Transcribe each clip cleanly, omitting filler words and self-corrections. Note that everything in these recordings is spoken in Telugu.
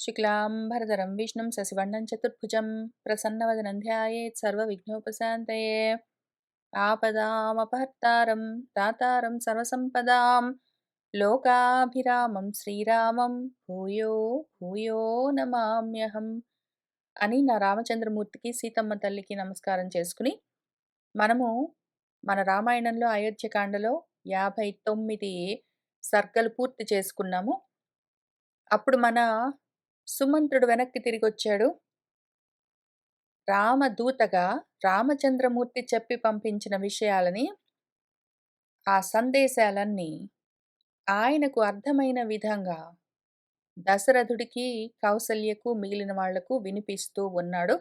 शुक्लाम्बरधरं विष्णुं शशिवर्णं चतुर्भुजं प्रसन्नवदनं ध्यायेत् सर्वविघ्नोपशान्तये। आपदामपहर्तारं दातारं सर्वसम्पदां లోకాభిరామం శ్రీరామం భూయో భూయో నమామ్యహం అని నా రామచంద్రమూర్తికి సీతమ్మ తల్లికి నమస్కారం చేసుకుని మనము మన రామాయణంలో అయోధ్యకాండలో 59 సర్గలు పూర్తి చేసుకున్నాము. అప్పుడు మన సుమంత్రుడు వెనక్కి తిరిగొచ్చాడు. రామదూతగా రామచంద్రమూర్తి చెప్పి పంపించిన విషయాలని, ఆ సందేశాలన్నీ ఆయనకు అర్థమైన విధంగా దశరథుడికి, కౌసల్యకు, మిగిలిన వాళ్లకు వినిపిస్తూ ఉన్నాడు.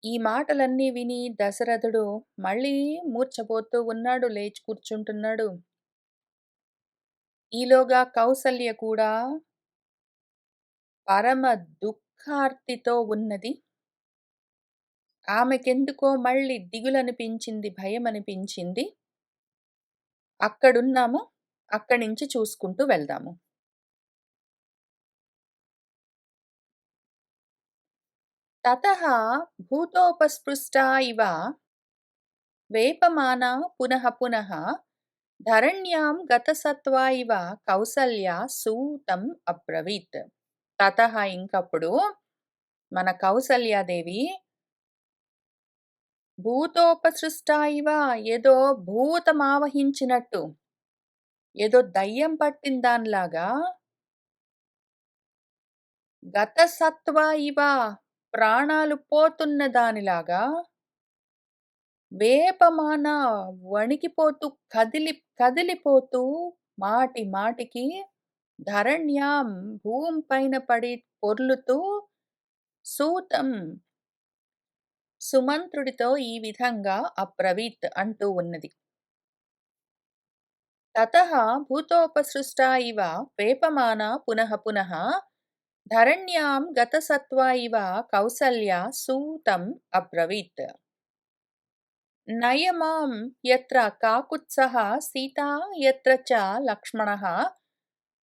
ఈ మాటలన్నీ విని దశరథుడు మళ్ళీ మూర్ఛపోతూ ఉన్నాడు, లేచి కూర్చుంటున్నాడు. ఈలోగా కౌసల్య కూడా పరమ దుఃఖార్తితో ఉన్నది. ఆమెకెందుకో మళ్ళీ దిగులనిపించింది, భయమనిపించింది. అక్కడున్నాము, అక్కడి నుంచి చూసుకుంటూ వెళ్దాము. తతః భూతోపస్పృష్టా ఇవ వేపమానా పునః పునః ధరణ్యాం గతసత్వా ఇవ కౌసల్య సూతం అబ్రవీత్. తతః ఇంకప్పుడు మన కౌసల్యాదేవి భూతోపసృష్టా ఇవ, ఏదో భూతమావహించినట్టు, ఏదో దయ్యం పట్టిన దానిలాగా, గతసత్వ ఇవ ప్రాణాలు పోతున్న దానిలాగా, వేపమాన వణికిపోతూ కదిలిపోతూ మాటి మాటికి ధరణ్యాం భూమి పైన పడి పొర్లుతూ సూతం సుమంత్రుడితో ఈ విధంగా అబ్రవీత్ అంటూ ఉన్నది. తతః భూతోపసృష్టా ఇవ వేపమాన పునః పునః ధరణ్యాం గతసత్వా ఇవ కౌసల్య సూతం అబ్రవీత్. నయమాం యత్ర కాకుత్సః సీతా యత్ర చ లక్ష్మణః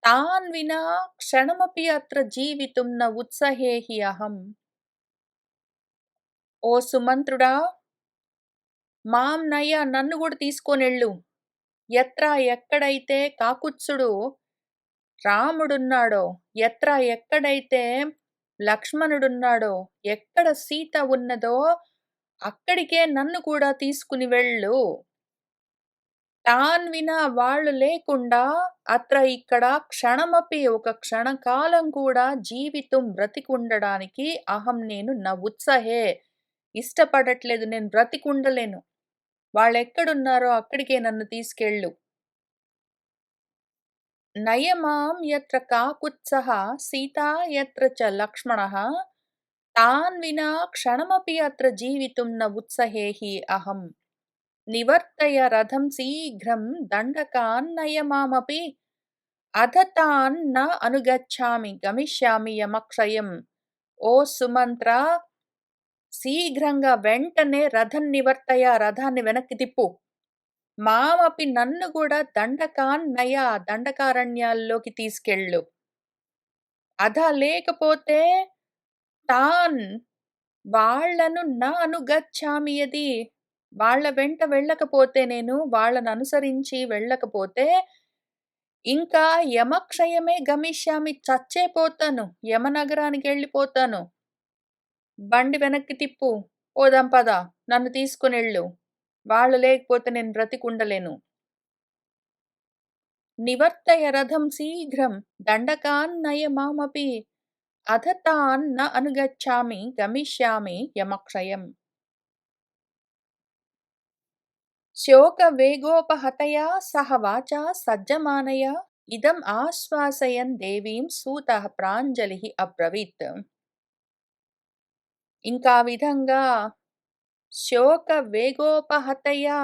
తాన్ వినా క్షణమపి అత్ర జీవితుం న ఉత్సహేహి అహం. ఓ సుమంత్రుడా, మాం నయ, నన్ను కూడా తీసుకొనెళ్ళు. ఎత్ర, ఎక్కడైతే కాకుత్సుడు రాముడున్నాడో, ఎత్ర ఎక్కడైతే లక్ష్మణుడున్నాడో, ఎక్కడ సీత ఉన్నదో అక్కడికే నన్ను కూడా తీసుకుని వెళ్ళు. తాన్ వినా, వాళ్ళు లేకుండా, అత్ర ఇక్కడ క్షణమపి ఒక క్షణకాలం కూడా జీవితం బ్రతికుండడానికి అహం నేను నా ఉత్సహే ఇష్టపడట్లేదు, నేను బ్రతికుండలేను. వాళ్ళెక్కడున్నారో అక్కడికే నన్ను తీసుకెళ్ళు. నయమాం యత్ర కాకుత్సః సీతా యత్ర చ లక్ష్మణః తాన్ వినా క్షణమపి అత్ర జీవితుం న ఉత్సహేహి అహం. నివర్తయ రథం శీఘ్రం దండకాన్ నయమామపి అధ తాన్ న అనుగచ్ఛామి గమిష్యామి యమక్షయం. ఓ సుమంత్ర, శీఘ్రంగా వెంటనే రథం నివర్తయ, రథాన్ని వెనక్కి తిప్పు. మామపి, నన్ను కూడా దండకాన్ నయ, దండకారణ్యాల్లోకి తీసుకెళ్ళు. అధ లేకపోతే తాన్, వాళ్లను నా అనుగచ్ఛామి యది, వాళ్ల వెంట వెళ్ళకపోతే, నేను వాళ్ళను అనుసరించి వెళ్ళకపోతే ఇంకా యమక్షయమే గమిష్యామి, చచ్చే పోతాను, యమనగరానికి వెళ్ళిపోతాను. బండి వెనక్కి తిప్పు, పోదాం పద, నన్ను తీసుకునెళ్ళు. వాళ్ళు లేకపోతే నేను బ్రతికుండలేను. నివర్తయ రథం శీఘ్రం దండకాన్ నయమామపి అధ తాన్ న అనుగచ్ఛామి గమిష్యామి యమక్షయం. శోక వేగోపహతయా సహ వాచా సజ్జమానయా ఇదం ఆశ్వాసయన్ దేవీం సూతః ప్రాంజలిః అబ్రవీత్. ఇంకా విధంగా శోక వేగోపహతయా,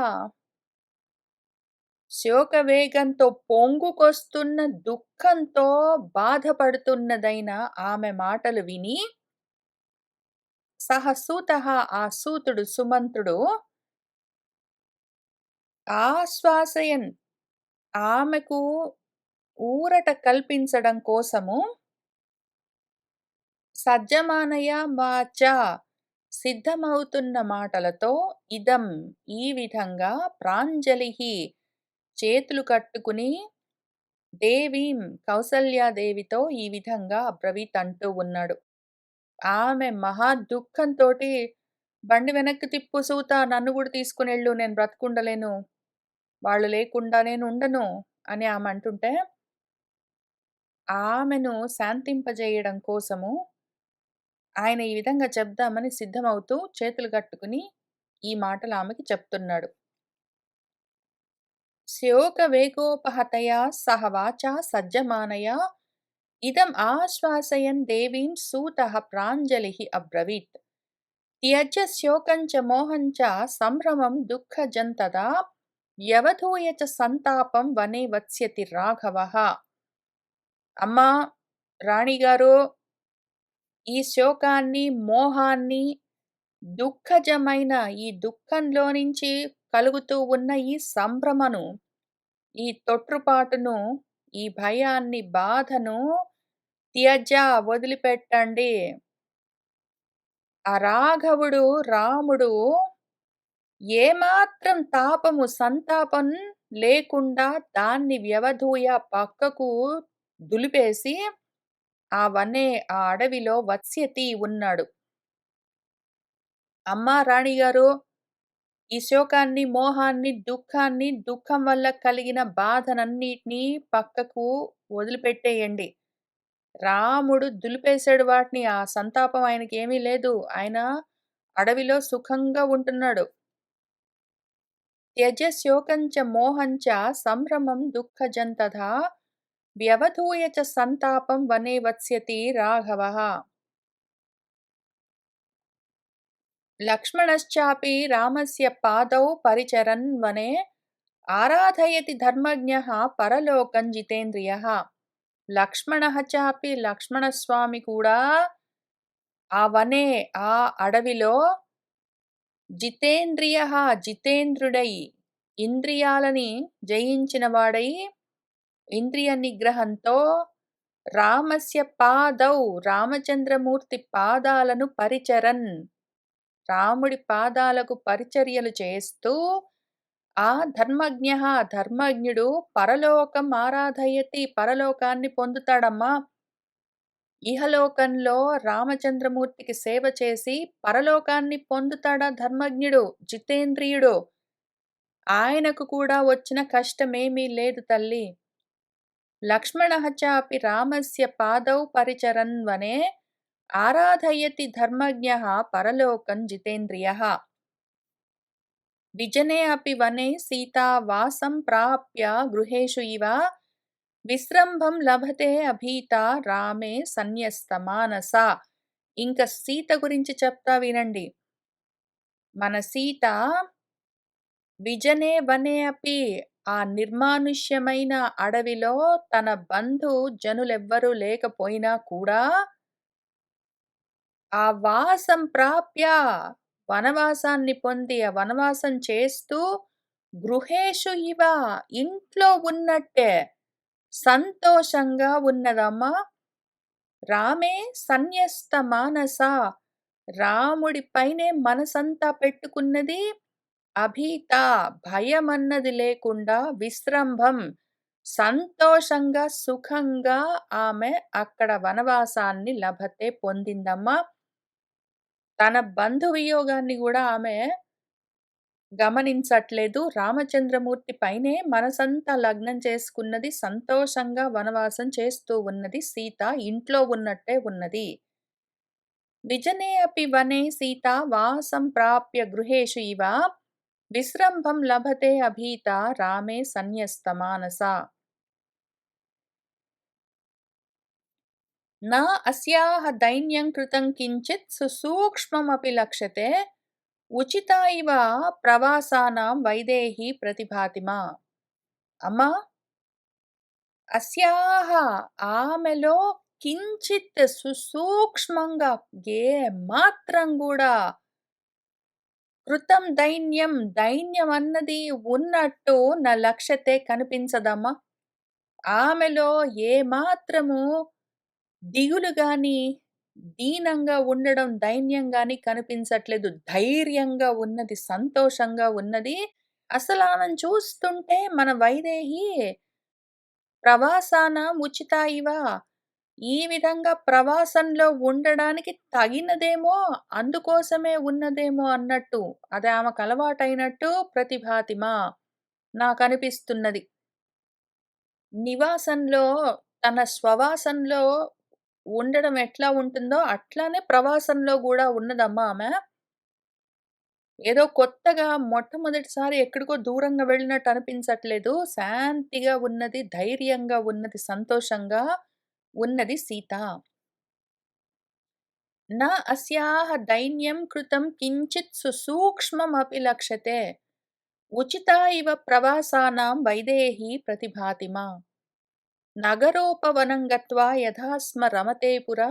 శోకవేగంతో పొంగుకొస్తున్న దుఃఖంతో బాధపడుతున్నదైన ఆమె మాటలు విని సహ సూతః, ఆ సూతుడు సుమంత్రుడు ఆశ్వాసయన్, ఆమెకు ఊరట కల్పించడం కోసము సజ్జమానయ వాచా సిద్ధమవుతున్న మాటలతో ఇదం ఈ విధంగా ప్రాంజలిః చేతులు కట్టుకుని దేవీం కౌసల్యాదేవితో ఈ విధంగా అబ్రవీత్ అంటూ ఉన్నాడు. ఆమె మహా దుఃఖంతోటి బండి వెనక్కి తిప్పు సూత, నన్ను గూడా తీసుకొనెళ్ళు, నేను బ్రతికుండలేను. వాళ్ళు లేకుండా నేనుండను అని ఆమె అంటుంటే, ఆమెను శాంతింపజేయడం కోసము ఆయన ఈ విధంగా చెప్దామని సిద్ధమవుతూ చేతులు కట్టుకుని ఈ మాటలు ఆమెకి చెప్తున్నాడు. శోకవేగోపహతయా సహ వాచా సజ్జమానయా ఇదం ఆశ్వాసయన్ దేవీం సూతః ప్రాంజలిః అబ్రవీత్. త్యజ్య శోకం చ మోహం చ సంభ్రమం దుఃఖజం తదా వ్యవధూయ చ సంతాపం వనే వత్స్యతి రాఘవః. అమ్మా రాణిగారు, ఈ శోకాన్ని, మోహాన్ని, దుఃఖజమైన ఈ దుఃఖంలో నుంచి కలుగుతూ ఉన్న ఈ సంభ్రమను, ఈ తొట్రుపాటును, ఈ భయాన్ని, బాధను త్యజ వదిలిపెట్టండి. ఆ రాఘవుడు, రాముడు ఏమాత్రం తాపము, సంతాపం లేకుండా దాన్ని వ్యవధూయ పక్కకు దులిపేసి ఆ అడవిలో వత్స్యతి ఉన్నాడు. అమ్మా రాణిగారు, ఈ శోకాన్ని, మోహాన్ని, దుఃఖాన్ని, దుఃఖం వల్ల కలిగిన బాధనన్నిటినీ పక్కకు వదిలిపెట్టేయండి. రాముడు దులిపేశాడు వాటిని. ఆ సంతాపం ఆయనకేమీ లేదు. ఆయన అడవిలో సుఖంగా ఉంటున్నాడు. త్యజ శోకం చ మోహం చ సంభ్రమం దుఃఖజం తథా వ్యవధూయ చ సంతాపం వనే వత్స్యతి రాఘవః. లక్ష్మణశ్చాపి రామస్య పాదౌ పరిచరన్ వనే ఆరాధయతి ధర్మజ్ఞః పరలోకం జితేంద్రియః. లక్ష్మణః చాపి లక్ష్మణస్వామి కూడా ఆ వనే ఆ అడవిలో జితేంద్రియః జితేంద్రుడై, ఇంద్రియాలని జయించిన వాడై, ఇంద్రియ నిగ్రహంతో రామస్య పాదౌ రామచంద్రమూర్తి పాదాలను పరిచరన్ రాముడి పాదాలకు పరిచర్యలు చేస్తూ ఆ ధర్మజ్ఞః ధర్మజ్ఞుడు పరలోకం ఆరాధయతి పరలోకాన్ని పొందుతాడమ్మా. ఇహలోకంలో రామచంద్రమూర్తికి సేవ చేసి పరలోకాన్ని పొందుతాడా ధర్మజ్ఞుడు, జితేంద్రియుడు. ఆయనకు కూడా వచ్చిన కష్టమేమీ లేదు తల్లి. లక్ష్మణః చాపి రామస్య పాదౌ పరిచరన్ వనే ఆరాధయతి ధర్మజ్ఞః పరలోకం జితేంద్రియః. విజనే అపి వనే సీతా వాసం ప్రాప్య గృహేషు ఇవ విశ్రంభం లభతే అభీత రామే సన్యస్తమానస. ఇంకా సీత గురించి చెప్తా వినండి. మన సీత విజనే వనే అపి ఆ నిర్మానుష్యమైన అడవిలో తన బంధు జనులెవ్వరూ లేకపోయినా కూడా ఆ వాసం ప్రాప్య వనవాసాన్ని పొంది ఆ వనవాసం చేస్తూ గృహేషు ఇవ ఇంట్లో ఉన్నట్టే సంతోషంగా ఉన్నదమ్మా. రామే సన్యస్త మానస రాముడి పైనే మనసంతా పెట్టుకున్నది. అభీత భయమన్నది లేకుండా విశ్రంభం సంతోషంగా సుఖంగా ఆమె అక్కడ వనవాసాన్ని లభతే పొందిందమ్మా. తన బంధు వియోగాన్ని కూడా ఆమె గమనించట్లేదు. రామచంద్రమూర్తి పైనే మనసంతా లగ్నం చేసుకున్నది. సంతోషంగా వనవాసం చేస్తూ ఉన్నది. సీత ఇంట్లో ఉన్నట్టే ఉన్నది. విజనే అపి వనే సీత వాసం ప్రాప్య గృహేషు ఇవ విశ్రంభం లభతే అభీత రామే సన్యస్త మానస. నా అస్యాః దైన్యం కృతం కించిత్ సుసూక్ష్మమపి లక్ష్యతే ఉచితా ఇవ ప్రవాసానాం వైదేహి ప్రతిభాతిమా. అమ్మా అస్యాః ఆమెలో కించిత్ సుసూక్ష్మంగా ఏ మాత్రం కూడా కృతం దైన్యం అన్నది ఉన్నట్టు నా లక్ష్యతే కనిపించదమ్మా. ఆమెలో ఏమాత్రము దిగులు గాని, దీనంగా ఉండడం, దైన్యం గాని కనిపించట్లేదు. ధైర్యంగా ఉన్నది, సంతోషంగా ఉన్నది. అసలామెను చూస్తుంటే మన వైదేహి ప్రవాసాన ఉచితా ఇవ. ఈ విధంగా ప్రవాసంలో ఉండడానికి తగినదేమో, అందుకోసమే ఉన్నదేమో అన్నట్టు. అది ఆమెకలవాటైనట్టు ప్రతిభాతిమా నాకనిపిస్తున్నది. నివాసంలో తన స్వవాసంలో ఉండడం ఎట్లా ఉంటుందో, అట్లానే ప్రవాసంలో గూడా ఉన్నదమ్మా ఆమె. ఏదో కొత్తగా మొట్టమొదటిసారి ఎక్కడికో దూరంగా వెళ్ళినట్టు అనిపించట్లేదు. శాంతిగా ఉన్నది, ధైర్యంగా ఉన్నది, సంతోషంగా ఉన్నది సీత. न अस्याः दैन्यं कृतं किञ्चित् सुसूक्ष्ममपि लक्ष्यते. उचिता इव प्रवासानां वैदेही प्रतिभाति मा. नगरोपवनं गत्वा यथा स्म रमते पुरा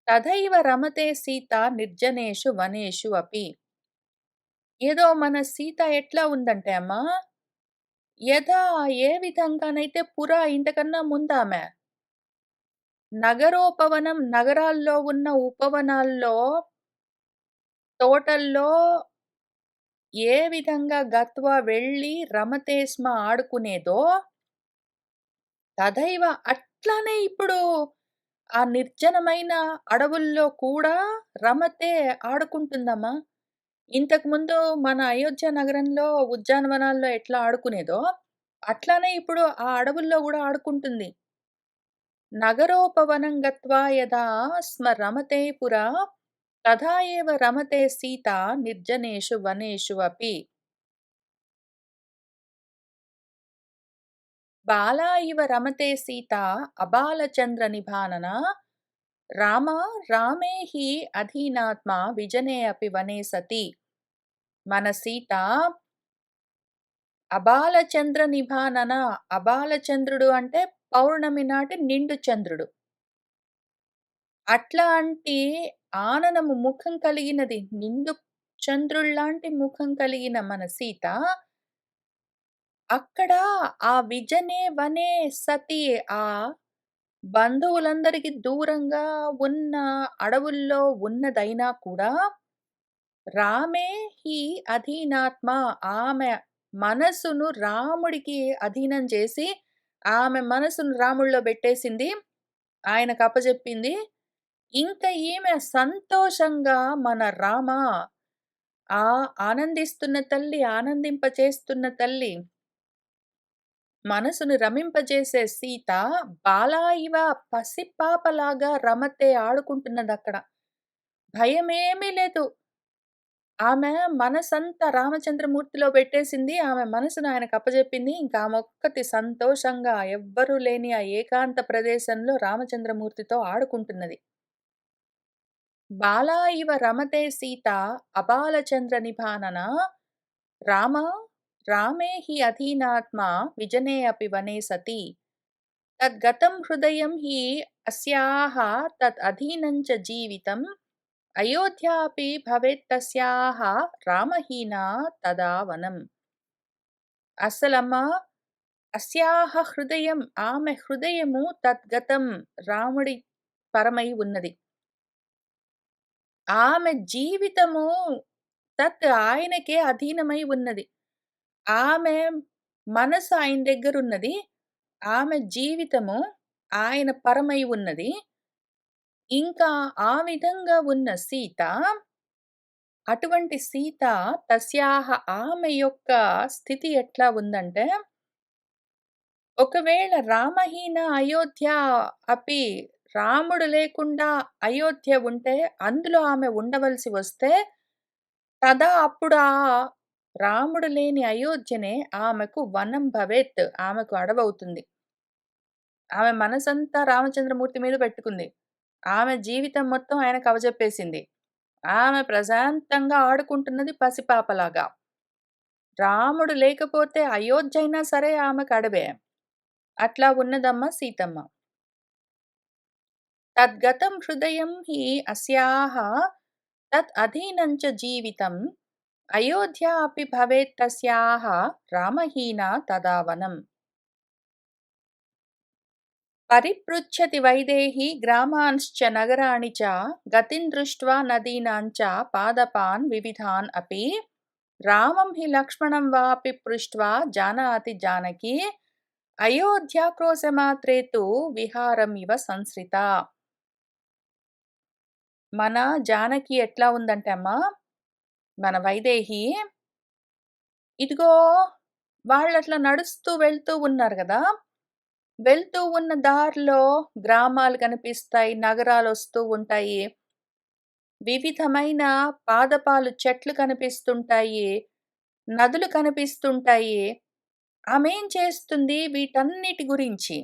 తథైవ రమతే సీత నిర్జనేషు వనేషు అపి. ఏదో మన సీత ఎట్లా ఉందంటే అమ్మా, యథా ఏ విధంగానైతే పురా ఇంతకన్నా ముందామె నగరోపవనం నగరాల్లో ఉన్న ఉపవనాల్లో, తోటల్లో ఏ విధంగా గత్వా వెళ్ళి రమతే స్మ ఆడుకునేదో, తథైవ అట్లానే ఇప్పుడు ఆ నిర్జనమైన అడవుల్లో కూడా రమతే ఆడుకుంటుందమ్మా. ఇంతకుముందు మన అయోధ్య నగరంలో ఉద్యానవనాల్లో ఎట్లా ఆడుకునేదో, అట్లానే ఇప్పుడు ఆ అడవుల్లో గూడా ఆడుకుంటుంది. నగరోపవనం గత్వా యదా స్మ రమతే పురా తథా ఏవ రమతే సీత నిర్జనేషు వనేషు అపి. బాలా ఇవ రమతే సీత అబాలచంద్ర నిభానన రామ రామే హి అధీనాత్మ విజనే అపి వనే సతి. మన సీత అబాలచంద్ర నిభానన. అబాలచంద్రుడు అంటే పౌర్ణమి నాటి నిండు చంద్రుడు. అట్లాంటి ఆననము ముఖం కలిగినది, నిండు చంద్రుల్లాంటి ముఖం కలిగిన మన సీత, అక్కడ ఆ విజనే వనే సతి, ఆ బంధువులందరికి దూరంగా ఉన్న అడవుల్లో ఉన్నదైనా కూడా, రామే హి అధీనాత్మ, ఆమె మనసును రాముడికి అధీనం చేసి, ఆమె మనసును రాముడిలో బెట్టేసింది. ఆయనకప్పజెప్పింది. ఇంక ఈమె సంతోషంగా మన రామ, ఆ ఆనందిస్తున్న తల్లి, ఆనందింపచేస్తున్న తల్లి, మనసును రమింపజేసే సీత బాలా ఇవ పసిపాపలాగా రమతే ఆడుకుంటున్నదక్కడ. భయమేమీ లేదు. ఆమె మనసంతా రామచంద్రమూర్తిలో పెట్టేసింది. ఆమె మనసును ఆయనకప్పజెప్పింది. ఇంకా ఆమొక్కతి సంతోషంగా ఎవ్వరూ లేని ఆ ఏకాంత ప్రదేశంలో రామచంద్రమూర్తితో ఆడుకుంటున్నది. బాలా ఇవ రమతే సీత అబాలచంద్ర నిభానన రామ రామే హి అధీనాత్మా విజనే అపి వనే సతి. తద్గతం హృదయం హి అస్యాః తద్ అధీనం చ జీవితం అయోధ్యా అపి భవేత్తస్యాః రామహీనా తదా వనం. అస్సలమ్మ అస్యాః హృదయం, ఆమె హృదయము తద్గతం రాముడి పరమై ఉన్నది. ఆమె జీవితము తత్ ఆయనకే అధీనమై ఉన్నది. ఆమె మనసు ఆయన దగ్గరున్నది. ఆమె జీవితము ఆయన పరమై ఉన్నది. ఇంకా ఆ విధంగా ఉన్న సీత, అటువంటి సీత తస్యాహ, ఆమె యొక్క స్థితి ఎట్లా ఉందంటే, ఒకవేళ రామహీన అయోధ్య అపి, రాముడు లేకుండా అయోధ్య ఉంటే, అందులో ఆమె ఉండవలసి వస్తే, తదా అప్పుడు ఆ రాముడు లేని అయోధ్యనే ఆమెకు వనం భవేత్, ఆమెకు అడవవుతుంది. ఆమె మనసంతా రామచంద్రమూర్తి మీద పెట్టుకుంది. ఆమె జీవితం మొత్తం ఆయనకు అప్పజెప్పేసింది. ఆమె ప్రశాంతంగా ఆడుకుంటున్నది పసిపాపలాగా. రాముడు లేకపోతే అయోధ్య అయినా సరే ఆమెకు అడవే. అట్లా ఉన్నదమ్మ సీతమ్మ. తద్గతం హృదయం హి అస్యాః తత్ అధీనం చ జీవితం అయోధ్యా అపి భవేత్ తస్యాః రామహీనా తదా వనం. పరిపృచ్ఛతి వైదేహీ గ్రామాంశ్చ నగరాణి చ గతిం దృష్ట్వా నదీనాం చ పాదపాన్ వివిధాన్ అపి రామం హి లక్ష్మణం వాపి పృష్ట్వా జానాతి జానకి అయోధ్యాక్రోశమాత్రే తు విహారమివ సంశ్రిత. మన జానకి ఎట్లా ఉందంటే అమ్మా, మన వైదేహి ఇదిగో వాళ్ళట్లా నడుస్తూ వెళ్తూ ఉన్నారు గదా! వెళ్తూ ఉన్న దారిలో గ్రామాలు కనిపిస్తాయి, నగరాలొస్తూ ఉంటాయి. వివిధమైన పాదపాలు చెట్లు కనిపిస్తుంటాయి, నదులు కనిపిస్తుంటాయి. ఆమేం చేస్తుంది వీటన్నిటి గురించి,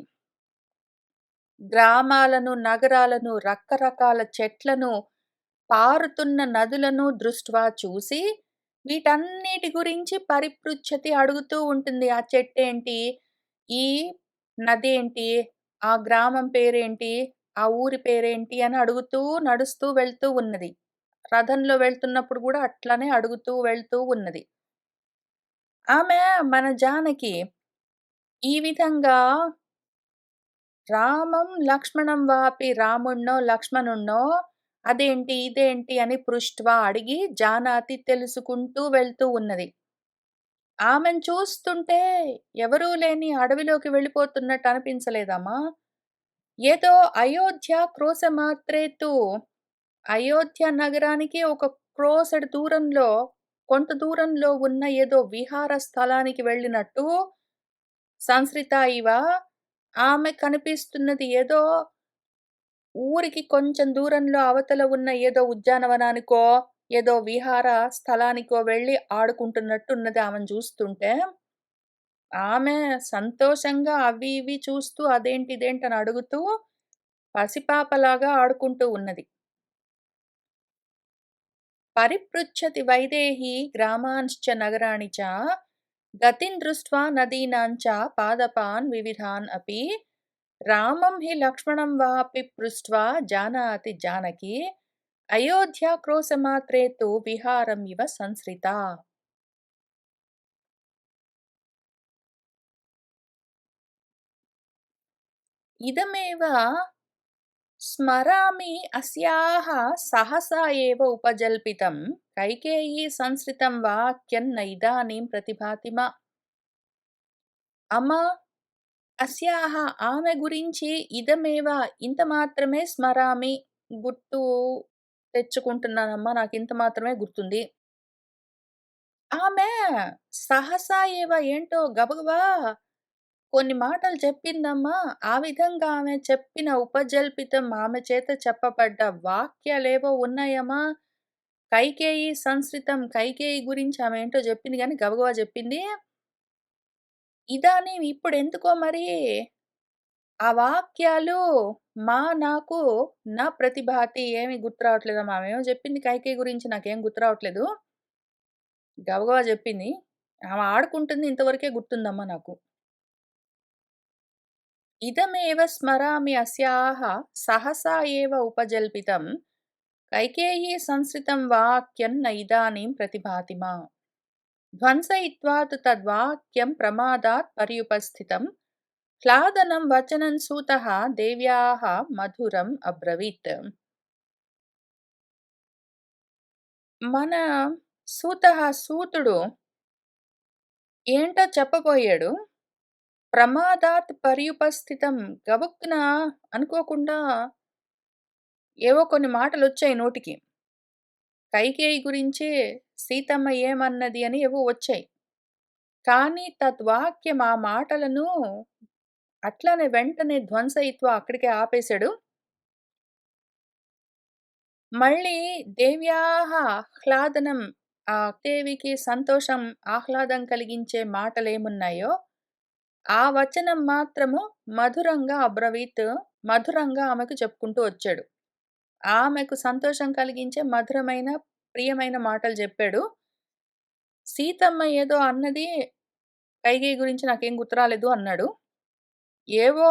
గ్రామాలను, నగరాలను, రకరకాల చెట్లను, పారుతున్న నదులను దృష్ట్వా చూసి, వీటన్నిటి గురించి పరిపృచ్ఛతి అడుగుతూ ఉంటుంది. ఆ చెట్టేంటి? ఈ నదేంటి? ఆ గ్రామం పేరేంటి? ఆ ఊరి పేరేంటి? అని అడుగుతూ నడుస్తూ వెళ్తూ ఉన్నది. రథంలో వెళ్తున్నప్పుడు గూడా అట్లనే అడుగుతూ వెళ్తూ ఉన్నది. ఆమె మన జానకి ఈ విధంగా రామం లక్ష్మణం వాపి రాముడినో, లక్ష్మణుడినో అదేంటి, ఇదేంటి అని పృష్ట్వా అడిగి జానాతి తెలుసుకుంటూ వెళ్తూ ఉన్నది. ఆమెను చూస్తుంటే ఎవరూ లేని అడవిలోకి వెళ్ళిపోతున్నట్టు అనిపించలేదమ్మా? ఏదో అయోధ్య క్రోశమాత్రే తు, అయోధ్య నగరానికి ఒక క్రోసెడు దూరంలో, కొంత దూరంలో ఉన్న ఏదో విహార స్థలానికి వెళ్ళినట్టు సంశ్రిత ఇవ ఆమె కనిపిస్తున్నది ఏదో ఊరికి కొంచెం దూరంలో అవతల ఉన్న ఏదో ఉద్యానవనానికో, ఏదో విహార స్థలానికో వెళ్ళి ఆడుకుంటున్నట్టున్నది ఆమెను చూస్తుంటే. ఆమె సంతోషంగా అవి ఇవి చూస్తూ అదేంటి ఇదేంటని అడుగుతూ పసిపాపలాగా ఆడుకుంటూ ఉన్నది. పరిపృచ్ఛతి వైదేహీ గ్రామాంశ్చ నగరాణి చ గతిం దృష్ట్వా నదీనాం చ పాదపాన్ వివిధాన్ అపి రామం హి లక్ష్మణం వాపి పృష్ట్వా జానాతి జానకి అయోధ్యాక్రోశమాత్రే తు విహారమివ సంశ్రిత. ఇదమేవ స్మరామి అస్యాః సహసా ఏవ ఉపజల్పితం కైకేయీ సంశ్రితం వాక్యం నైదానీం ప్రతిభాతి మా. అమ్మా, అస్యాః ఆమె గురించి ఇదమేవ ఇంత మాత్రమే స్మరామి గుర్తు తెచ్చుకుంటున్నానమ్మా, నాకింత మాత్రమే గుర్తుంది. ఆమె సహసా ఏవ ఏంటో గబగబా కొన్ని మాటలు చెప్పిందమ్మా. ఆ విధంగా ఆమె చెప్పిన ఉపజల్పితం ఆమె చేత చెప్పబడ్డ వాక్యాలేవో ఉన్నాయమ్మా. కైకేయి సంశ్రితం, కైకేయి గురించి ఆమె ఏంటో చెప్పింది గానీ గబగబా చెప్పింది. ఇదానీం ఇప్పుడెందుకో మరి ఆ వాక్యాలు నాకు నా ప్రతిభాతి ఏమి గుర్తు రావట్లేదమ్మా. ఆమేమో చెప్పింది కైకేయి గురించి నాకేం గుర్తు రావట్లేదు. గబగబా చెప్పింది. ఆమె ఆడుకుంటుంది ఇంతవరకే గుర్తుందమ్మా నాకు. ఇదమేవ స్మరామి అస్యాః సహసా ఏవ ఉపజల్పితం కైకేయీ సంశ్రితం వాక్యం నైదానీం ప్రతిభాతి మా. ధ్వంసయిత్వా తు తద్వాక్యం ప్రమాదాత్ పర్యుపస్థితం హ్లాదనం వచనం సూతః దేవ్యాః మధురం అబ్రవీత్. మన సూతుడు ఏంటో చెప్పబోయాడు. ప్రమాదాత్ పర్యుపస్థితం, గబుక్కున అనుకోకుండా ఏవో కొన్ని మాటలొచ్చాయి నోటికి. కైకేయి గురించి సీతమ్మ ఏమన్నది అని ఏవో వచ్చాయి. కానీ తద్వాక్యం ఆ మాటలను అట్లనే వెంటనే ధ్వంసయిత్వ అక్కడికే ఆపేశాడు. మళ్ళీ దేవ్యాః ఆహ్లాదనం, ఆ దేవికి సంతోషం, ఆహ్లాదం కలిగించే మాటలేమున్నాయో ఆ వచనం మాత్రము మధురంగా అబ్రవీత్, మధురంగా ఆమెకు చెప్పుకుంటూ వచ్చాడు. ఆమెకు సంతోషం కలిగించే మధురమైన, ప్రియమైన మాటలు చెప్పాడు. సీతమ్మ ఏదో అన్నది కైకేయి గురించి నాకేం గుర్తు రాలేదు అన్నాడు. ఏవో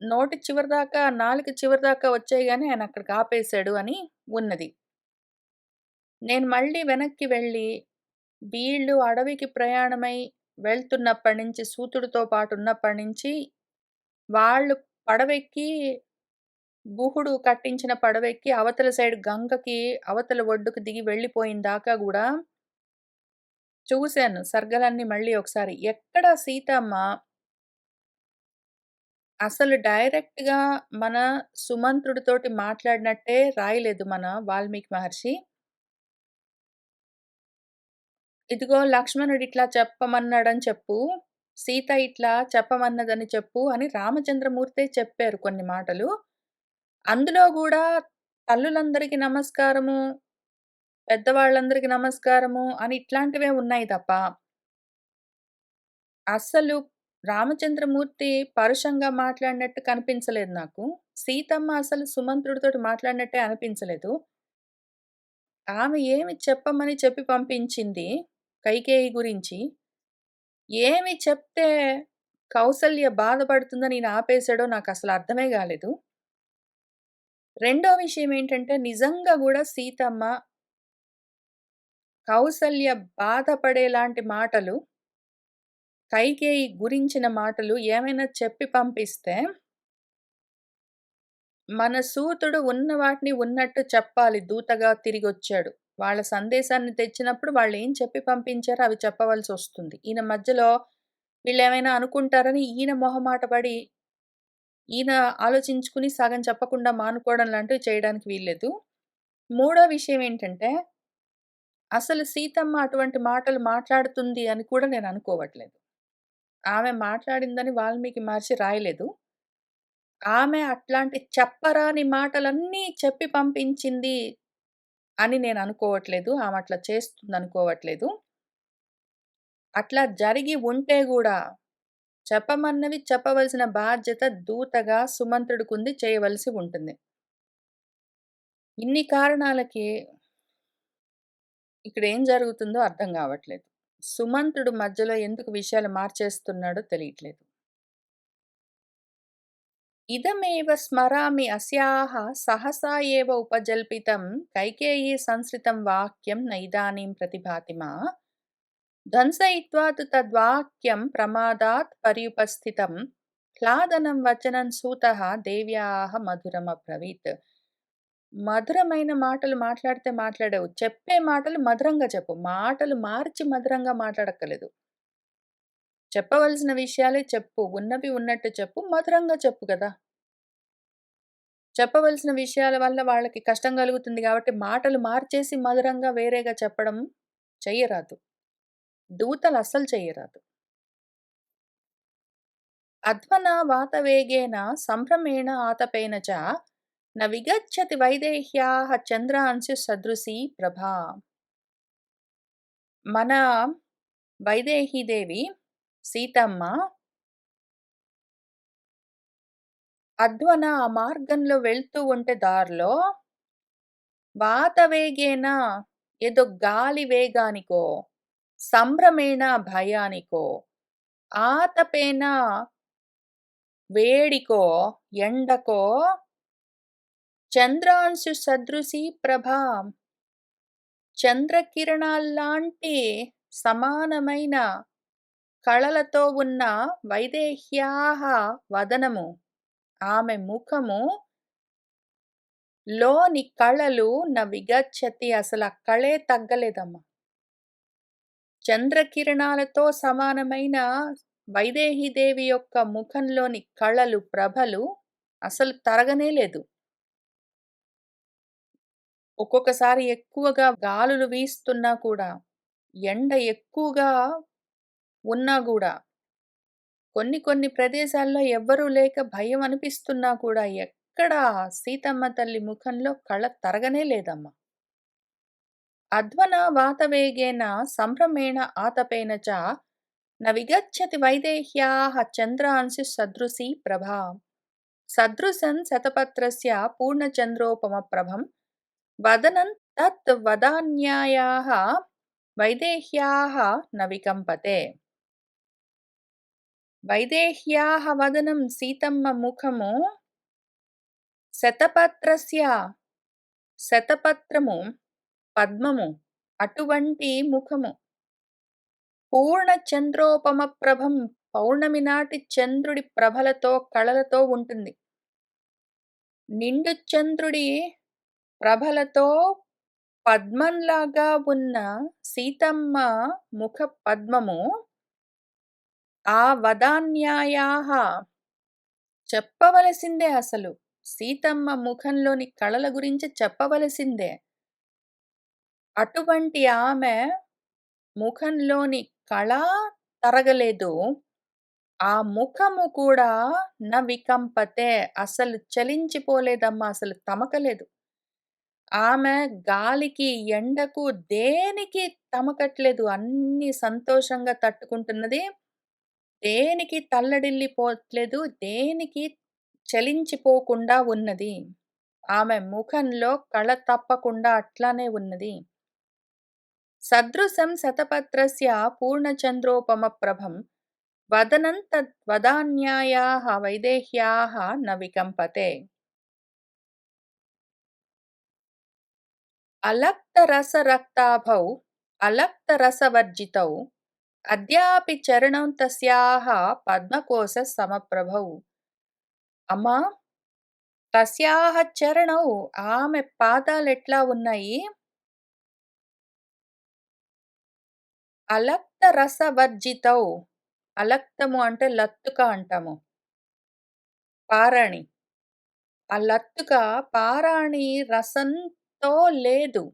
నోటి చివరిదాకా, నాలుక చివరిదాకా వచ్చాయి గానీ ఆయన అక్కడికి ఆపేశాడు అని ఉన్నది. నేను మళ్ళీ వెనక్కి వెళ్ళి, వీళ్ళు అడవికి ప్రయాణమై వెళ్తున్నప్పటి నుంచి, సూతుడితో పాటు ఉన్నప్పటి నుంచి వాళ్ళు పడవెక్కి గుహుడు కట్టించిన పడవెక్కి అవతల సైడ్ గంగకి అవతల ఒడ్డుకు దిగి వెళ్ళిపోయిన దాకా గూడా చూసాను సర్గలన్నీ మళ్ళీ ఒకసారి. ఎక్కడ సీతమ్మ అసలు డైరెక్ట్‌గా మన సుమంత్రుడితోటి మాట్లాడినట్టే రాయలేదు మన వాల్మీకి మహర్షి. ఇదిగో లక్ష్మణుడు ఇట్లా చెప్పమన్నాడని చెప్పు. సీత ఇట్లా చెప్పమన్నదని చెప్పు అని రామచంద్రమూర్తే చెప్పారు కొన్ని మాటలు. అందులో గూడా తల్లులందరికీ నమస్కారము, పెద్దవాళ్ళందరికీ నమస్కారము అని ఇట్లాంటివే ఉన్నాయి తప్ప, అస్సలు రామచంద్రమూర్తి పరుషంగా మాట్లాడినట్టు కనిపించలేదు నాకు. సీతమ్మ అసలు సుమంత్రుడితోటి మాట్లాడినట్టే అనిపించలేదు. ఆమె ఏమి చెప్పమని చెప్పి పంపించింది కైకేయి గురించి. ఏమి చెప్తే కౌసల్య బాధపడుతుందని ఈయన ఆపేసాడో నాకసలు అర్థమే గాలేదు. రెండో విషయం ఏంటంటే నిజంగా గూడా సీతమ్మ కౌసల్య బాధపడేలాంటి మాటలు, కైకేయి గురించిన మాటలు ఏమైనా చెప్పి పంపిస్తే, మన సూతుడు ఉన్న వాటిని ఉన్నట్టు చెప్పాలి దూతగా తిరిగొచ్చాడు. వాళ్ళ సందేశాన్ని తెచ్చినప్పుడు వాళ్ళేం చెప్పి పంపించారో అవి చెప్పవలసొస్తుంది. ఈయన మధ్యలో వీళ్ళేమైనా అనుకుంటారని ఈయన మొహమాట పడి, ఈయన ఆలోచించుకుని సగం చెప్పకుండా మానుకోవడం లాంటివి చేయడానికి వీల్లేదు. మూడో విషయం ఏంటంటే, అసలు సీతమ్మ అటువంటి మాటలు మాట్లాడుతుంది అని కూడా నేను అనుకోవట్లేదు. ఆమె మాట్లాడిందని వాల్మీకి మహర్షి రాయలేదు. ఆమె అట్లాంటి చెప్పరాని మాటలన్నీ చెప్పి పంపించింది అని నేను అనుకోవట్లేదు. ఆమె అట్లా చేస్తుందనుకోవట్లేదు. అట్లా జరిగి ఉంటే గూడా చెప్పమన్నవి చెప్పవలసిన బాధ్యత దూతగా సుమంత్రుడికుంది, చేయవలసి ఉంటుంది. ఇన్ని కారణాలకి ఇక్కడేం జరుగుతుందో అర్థం గావట్లేదు. సుమంత్రుడు మధ్యలో ఎందుకు విషయాలు మార్చేస్తున్నాడో తెలియట్లేదు. ఇదమేవ స్మరామి అస్యాః సహసా ఏవ ఉపజల్పితం కైకేయీ సంస్కృతం వాక్యం నైదానీం ప్రతిభాతి మా ధ్వంసయిత్వా తు తద్వాక్యం ప్రమాదాత్ పర్యుపస్థితం హ్లాదనం వచనం సూతః దేవ్యాః మధురమబ్రవీత్. మధురమైన మాటలు మాట్లాడితే మాట్లాడావు. చెప్పే మాటలు మధురంగా చెప్పు. మాటలు మార్చి మధురంగా మాట్లాడక్కర్లేదు. చెప్పవలసిన విషయాలే చెప్పు. ఉన్నవి ఉన్నట్టు చెప్పు. మధురంగా చెప్పు గదా! చెప్పవలసిన విషయాల వల్ల వాళ్ళకి కష్టం కలుగుతుంది గాబట్టి మాటలు మార్చేసి మధురంగా వేరేగా చెప్పడం చెయ్యరాదు. దూతలు అస్సలు చెయ్యరాదు. అధ్వనా వాతవేగేన సంభ్రమేణ ఆతపేన చ న విగచ్చతి వైదేహ్యాః చంద్రాంశు సదృశీ ప్రభా. మన వైదేహీదేవి సీతమ్మ అధ్వన ఆ మార్గంలో వెళ్తూ ఉంటే దారిలో వాతవేగేన ఏదో గాలి వేగానికో, సంభ్రమేణ భయానికో, ఆతపేన వేడికో, ఎండకో, చంద్రాంశు సదృశీ ప్రభా చంద్రకిరణాల్లాంటి సమానమైన కళలతో ఉన్న వైదేహ్యాః వదనము, ఆమె ముఖము లోని కళలు న విగచ్చతి అసల కళే తగ్గలేదమ్మా. చంద్రకిరణాలతో సమానమైన వైదేహీదేవి యొక్క ముఖంలోని కళలు, ప్రభలు అసలు తరగనే లేదు. ఒక్కొక్కసారి ఎక్కువగా గాలులు వీస్తున్నా కూడా, ఎండ ఎక్కువగా ఉన్నా గూడా, కొన్ని కొన్ని ప్రదేశాల్లో ఎవ్వరూ లేక భయం అనిపిస్తున్నా కూడా ఎక్కడా సీతమ్మ తల్లి ముఖంలో కళ తరగనే లేదమ్మా. అధ్వనా వాతవేగేన సంభ్రమేణ ఆతపేన చ న విగచ్చతి వైదేహ్యాః చంద్రాంశు సదృశీ ప్రభా. సదృశం శతపత్రస్య పూర్ణచంద్రోపమప్రభం వదనం తత్ వదాన్యాయాః వైదేహ్యాః న వికంపతే. వైదేహ్యాః వదనం సీతమ్మ ముఖము శతపత్రస్య శతపత్రము పద్మము అటువంటి ముఖము పూర్ణ చంద్రోపమ ప్రభం పౌర్ణమి నాటి చంద్రుడి ప్రభలతో, కళలతో ఉంటుంది. నిండు చంద్రుడి ప్రభలతో పద్మంలాగా ఉన్న సీతమ్మ ముఖ పద్మము ఆ వదాన్యాయాః చెప్పవలసిందే అసలు. సీతమ్మ ముఖంలోని కళల గురించి చెప్పవలసిందే. అటువంటి ఆమె ముఖంలోని కళ తరగలేదు. ఆ ముఖము కూడా వికంపతే అసలు చలించిపోలేదమ్మా. అసలు తమకలేదు. ఆమె గాలికి, ఎండకు దేనికి తమకట్లేదు. అన్నీ సంతోషంగా తట్టుకుంటున్నది. దేనికి తల్లడిల్లిపోట్లేదు. దేనికి చలించిపోకుండా ఉన్నది. ఆమె ముఖంలో కళ తప్పకుండా అట్లానే ఉన్నది. సదృశం శతపత్రస్య పూర్ణచంద్రోపమప్రభం వదనం తద్వదాన్యాయాః వైదేహ్యాః న వికంపతే. అలక్తరసరక్తాభౌ అలక్తరసవర్జితౌ అద్యాపి చరణం తస్యాః పద్మకోశ సమప్రభౌ. అమ్మా, తస్యాః చరణౌ ఆమె పాదాలెట్లా ఉన్నాయి? అలక్తరసవర్జితౌ. అలక్తము అంటే లత్తుక అంటాము. పారాణి. ఆ లత్తుక పారాణి రసంతో లేదు.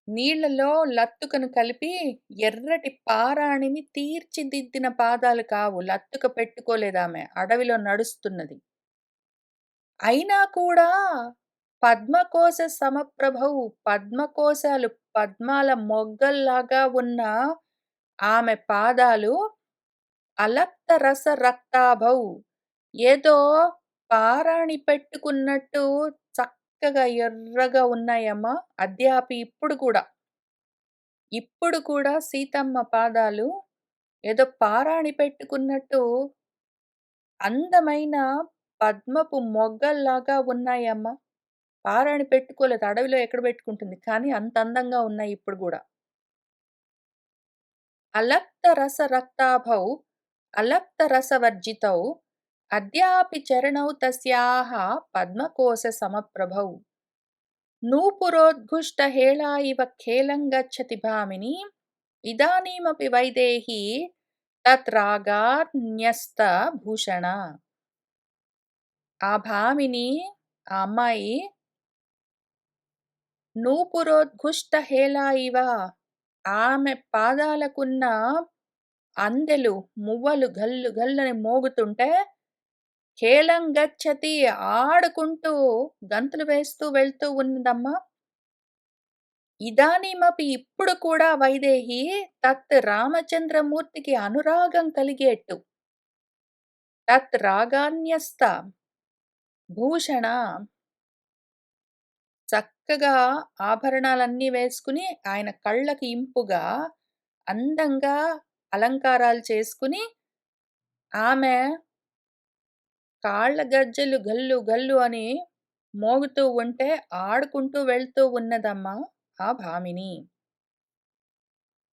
నీళ్లలో లత్తుకను కలిపి ఎర్రటి పారాణిని తీర్చిదిద్దిన పాదాలు కావు. లత్తుక పెట్టుకోలేదామె. అడవిలో నడుస్తున్నది. అయినా కూడా పద్మకోశ సమప్రభౌ పద్మకోశాలు, పద్మాల మొగ్గల్లాగా ఉన్న ఆమె పాదాలు అలక్తరస రక్తాభౌ ఏదో పారాణి పెట్టుకున్నట్టు చక్కగా ఎర్రగా ఉన్నాయమ్మా. అద్యాపి ఇప్పుడు కూడా సీతమ్మ పాదాలు ఏదో పారాణి పెట్టుకున్నట్టు అందమైన పద్మపు మొగ్గల్లాగా ఉన్నాయమ్మా. పారాణి పెట్టుకోలేదు. అడవిలో ఎక్కడ పెట్టుకుంటుంది? కానీ అంత అందంగా ఉన్నాయి ఇప్పుడు గూడా. అలక్తరసరక్తాభౌ అలక్తరసవర్జితౌ అద్యాపి చరణౌ తస్యాః పద్మకోశ సమప్రభౌ. నూపురోద్ఘుష్టహేళా ఇవ ఖేళం గచ్చతి భామిని ఇదానీమపి వైదేహీ తత్రాగాన్యస్తభూషణా. ఆ భామిని, ఆ అమ్మాయి నూపురోద్ఘుష్టహేళా ఇవ ఆమె పాదాలకున్న అందెలు, మువ్వలు గల్లు గల్లని మోగుతుంటే ఖేళం గచ్చతి ఆడుకుంటూ గంతులు వేస్తూ వెళ్తూ ఉన్నదమ్మా. ఇదానీమపి ఇప్పుడు కూడా వైదేహి తత్ రామచంద్రమూర్తికి అనురాగం కలిగేట్టు తత్ రాగాన్యస్త భూషణ చక్కగా ఆభరణాలన్నీ వేసుకుని ఆయన కళ్ళకి ఇంపుగా అందంగా అలంకారాలు చేసుకుని ఆమె కాళ్ళ గజ్జెలు గల్లు గల్లు అని మోగుతూ ఉంటే ఆడుకుంటూ వెళ్తూ ఉన్నదమ్మా ఆ భామిని.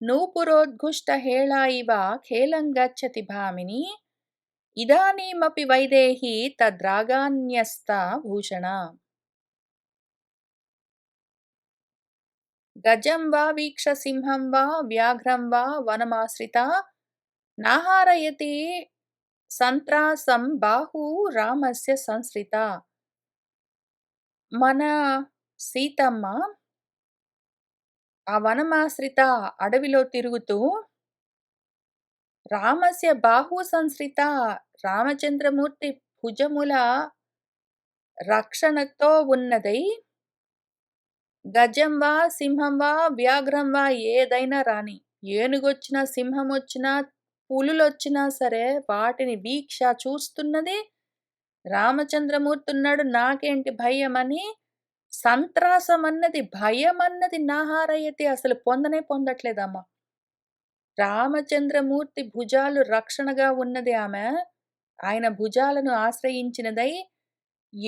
నూపురోద్ఘుష్టహేళా ఇవ ఖేళం గచ్చతి భామిని ఇదానీమపి వైదేహి తద్రాగాన్యస్త భూషణ. గజం వా వీక్ష సింహం వా వ్యాఘ్రం వా వనమాశ్రితా నాహారయతి సంత్రాసం బాహు రామస్య సంశ్రిత. మన సీతమ్మ ఆ వనమాశ్రిత అడవిలో తిరుగుతూ రామస్య బాహు సంశ్రిత రామచంద్రమూర్తి భుజముల రక్షణతో ఉన్నదై గజం వా సింహం వా వ్యాఘ్రం వా ఏదైనా రాని, ఏనుగొచ్చినా సింహం వచ్చినా పులులొచ్చినా సరే వాటిని వీక్ష చూస్తున్నది రామచంద్రమూర్తి ఉన్నాడు, నాకేంటి భయం అని సంత్రాసం అన్నది, భయం అన్నది నాహారయతి అసలు పొందనే పొందట్లేదమ్మా. రామచంద్రమూర్తి భుజాలు రక్షణగా ఉన్నది ఆమె. ఆయన భుజాలను ఆశ్రయించినదై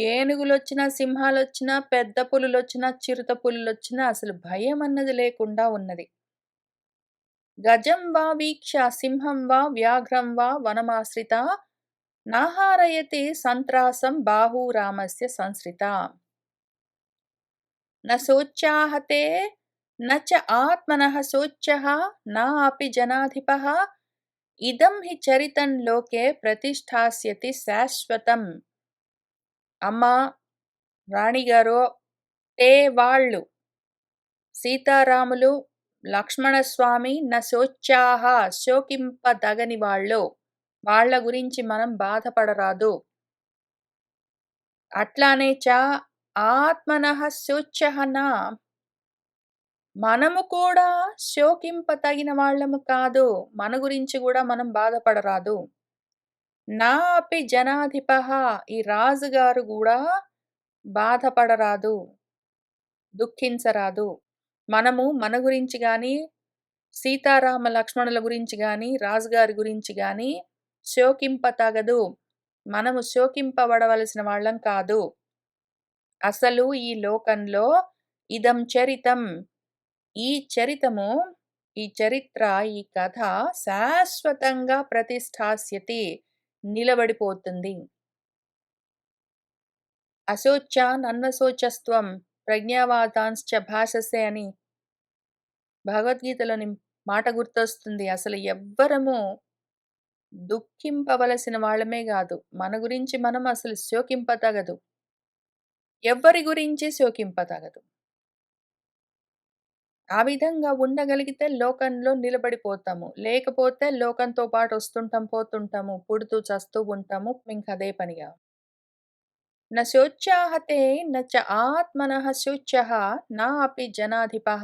ఏనుగులొచ్చినా, సింహాలొచ్చినా, పెద్ద పులులొచ్చినా, చిరుత పులులొచ్చినా అసలు భయం అన్నది లేకుండా ఉన్నది. గజం వా వీక్ష్య సింహం వా వ్యాఘ్రం వా వనమాశ్రితా నాహారయతి సంత్రాసం బాహూ రామస్య సంశ్రితా. న శోచ్యాహతే న చ ఆత్మనః శోచ్యః నాపి జనాధిపః ఇదం హి చరితం లోకే ప్రతిష్ఠాస్యతి శాశ్వతం. అమ్మా, రాణిగారో, తే వాళ్ళు సీతారాములు లక్ష్మణస్వామి శోచ్యాహ శోకింపదగని వాళ్ళు, వాళ్ళ గురించి మనం బాధపడరాదు. అట్లానే చ ఆత్మనః శోచ్యః నా, మనము కూడా శోకింపతగిన వాళ్ళము కాదు, మన గురించి కూడా మనం బాధపడరాదు. నా అపి జనాధిపః, ఈ రాజుగారు కూడా బాధపడరాదు, దుఃఖించరాదు. మనము మన గురించి గాని, సీతారామ లక్ష్మణుల గురించి గాని, రాజుగారి గురించి గాని శోకింపతగదు. మనము శోకింపబడవలసిన వాళ్ళం కాదు. అసలు ఈ లోకంలో ఇదం చరితం, ఈ చరితము, ఈ చరిత్ర, ఈ కథ శాశ్వతంగా ప్రతిష్ఠాస్యతి, నిలబడిపోతుంది. అశోచ్యాన్ అన్వశోచస్త్వం ప్రజ్ఞావాదాంశ్చ భాషసే అని భగవద్గీతలోని మాట గుర్తొస్తుంది. అసలు ఎవ్వరము దుఃఖింపవలసిన వాళ్ళమే కాదు, మన గురించి మనం అసలు శోకింపతగదు, ఎవ్వరి గురించి శోకింపతగదు. ఆ విధంగా ఉండగలిగితే లోకంలో నిలబడిపోతాము, లేకపోతే లోకంతో పాటు వస్తుంటాం, పోతుంటాము, పుడుతూ చస్తూ ఉంటాము, ఇంకదే పనిగా. న శోచ్యాహతే న చ ఆత్మనః శోచ్యః నాపి జనాధిపః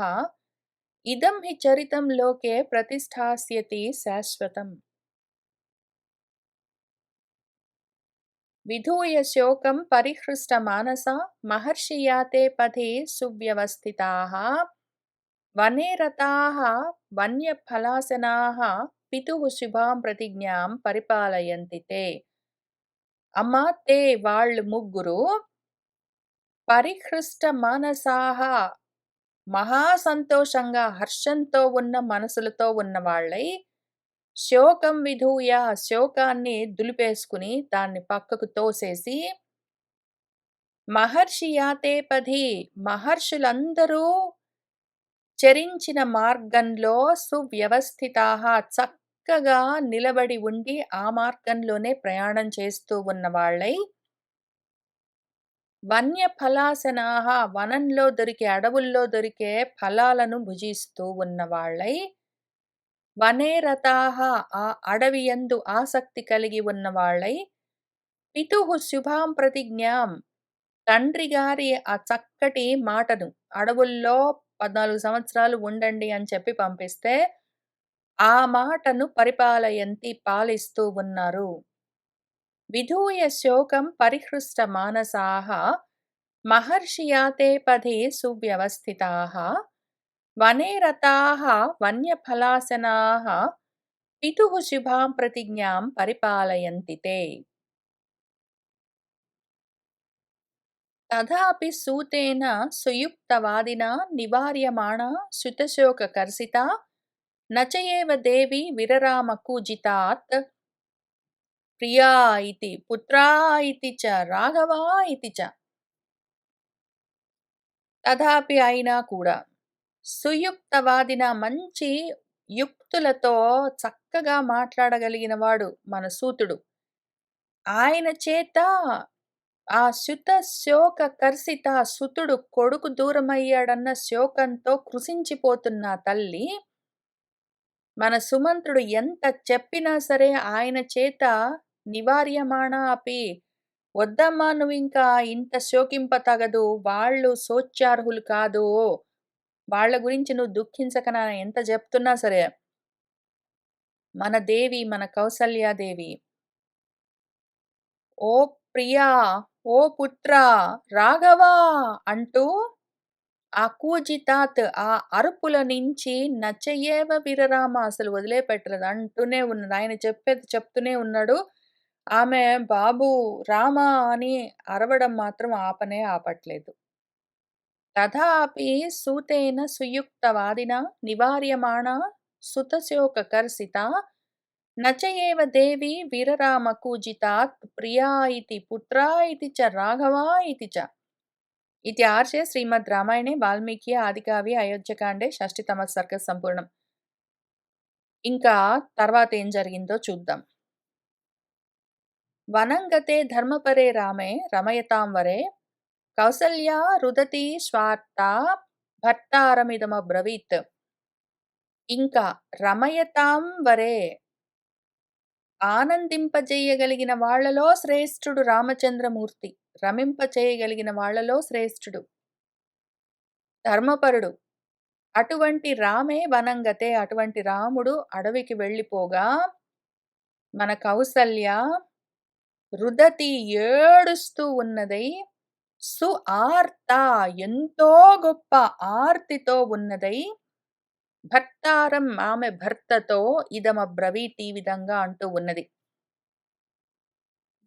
ఇదం హి చరితం లోకే ప్రతిష్ఠాస్యతి శాశ్వతం. విధూయ శోకం పరిహృష్ట మానసా మహర్షి యాతే పథే సువ్యవస్థితాః వనే రతాః వన్యఫలాసనాః పితుః శుభాం ప్రతిజ్ఞాం పరిపాలయంతి తే. అమ్మా, తే వాళ్ళు ముగ్గురు పరిహృష్ట మానసాః మహా సంతోషంగా హర్షంతో ఉన్న మనసులతో ఉన్న వాళ్ళై, శోకం విధూయ శోకాన్ని దులిపేసుకుని దాన్ని పక్కకు తోసేసి, మహర్షి యాతే పథి మహర్షులందరూ చరించిన మార్గంలో సువ్యవస్థితాః చక్కగా నిలబడి ఉండి ఆ మార్గంలోనే ప్రయాణం చేస్తూ ఉన్న వాళ్ళై, వన్య ఫలాసనాః వనంలో దొరికే, అడవుల్లో దొరికే ఫలాలను భుజిస్తూ ఉన్న వాళ్ళై, వనే రతాః ఆ అడవి యందు ఆసక్తి కలిగి ఉన్న వాళ్ళై, పితుః శుభాం ప్రతిజ్ఞాం తండ్రి గారి ఆ చక్కటి మాటను, అడవుల్లో 14 సంవత్సరాలు ఉండండి అని చెప్పి పంపిస్తే ఆ మాటను పరిపాలయంతి పాలిస్తూ ఉన్నారు. విధూయ శోకం పరిహృష్ట మానసాః మహర్షి యాతే పథే సువ్యవస్థితాః వనే రతాః వన్యఫలాసనాః పితుః శుభాం ప్రతిజ్ఞాం పరిపాలయంతి తే. తథాపి సూతేన సుయుక్తవాదినా నివార్యమాణా శుతశోకకర్షితా నచయేవ దేవి విరరామ కూజితాత్ ప్రియా ఇతి పుత్రా ఇతి చ రాఘవా ఇతి చ. తథాపి అయినా కూడా సుయుక్తవాదిన మంచి యుక్తులతో చక్కగా మాట్లాడగలిగిన వాడు మన సూతుడు. ఆయన చేత ఆ శుత శోక కర్షిత, సుతుడు కొడుకు దూరమయ్యాడన్న శోకంతో కృశించిపోతున్న తల్లి, మన సుమంత్రుడు ఎంత చెప్పినా సరే ఆయన చేత నివార్యమాణ అపి, వద్దమ్మా నువ్వింకా ఇంత శోకింపతగదు, వాళ్ళు శోచ్యార్హులు కాదు, వాళ్ళ గురించి నువ్వు దుఃఖించకనా ఎంత చెప్తున్నా సరే, మన దేవి, మన కౌసల్యాదేవి, ఓ ప్రియా, ఓ పుత్ర, రాఘవా అంటూ ఆ కూజితాత్ ఆ అరుపుల నుంచి నచయేవ వీరరామ అసలు వదిలేపెట్టలేదు, అంటూనే ఉన్నాడు. ఆయన చెప్పేది చెప్తూనే ఉన్నాడు. ఆమె బాబు రామ అని అరవడం మాత్రం ఆపనే ఆపట్లేదు. తథాపి సూతేన సుయుక్తవాదిన నివార్యమాణ సుతశోకకర్షితా న చ ఏవ దేవి వీరరామకూజితాత్ ప్రియా ఇతి పుత్రా ఇతి చ రాఘవా ఇతి చ. इति आर्षे श्रीमद् रामायणे वाल्मीकि आदिकाव्ये అయోధ్యకాండే షష్ఠితమ సర్గ సంపూర్ణం. ఇంకా తర్వాత ఏం జరిగిందో చూద్దాం. వనంగతే ధర్మపరే రామే రమయతాం వరే కౌసల్యా రుదతి స్వార్తా భర్తారమిదమబ్రవీత్. ఇంకా రమయతాం వరే ఆనందింపజేయగలిగిన వాళ్లలో శ్రేష్ఠుడు రామచంద్రమూర్తి. రమింపచేయగలిగిన వాళ్లలో శ్రేష్ఠుడు ధర్మపరుడు. అటువంటి రామే వనంగతే, అటువంటి రాముడు అడవికి వెళ్ళిపోగా మన కౌసల్య రుదతి ఏడుస్తూ ఉన్నదై సు ఆర్త ఎంతో గొప్ప ఆర్తితో ఉన్నదై భర్తారం ఆమె భర్తతో ఇదమబ్రవీత్ ఈ విధంగా అంటూ ఉన్నది.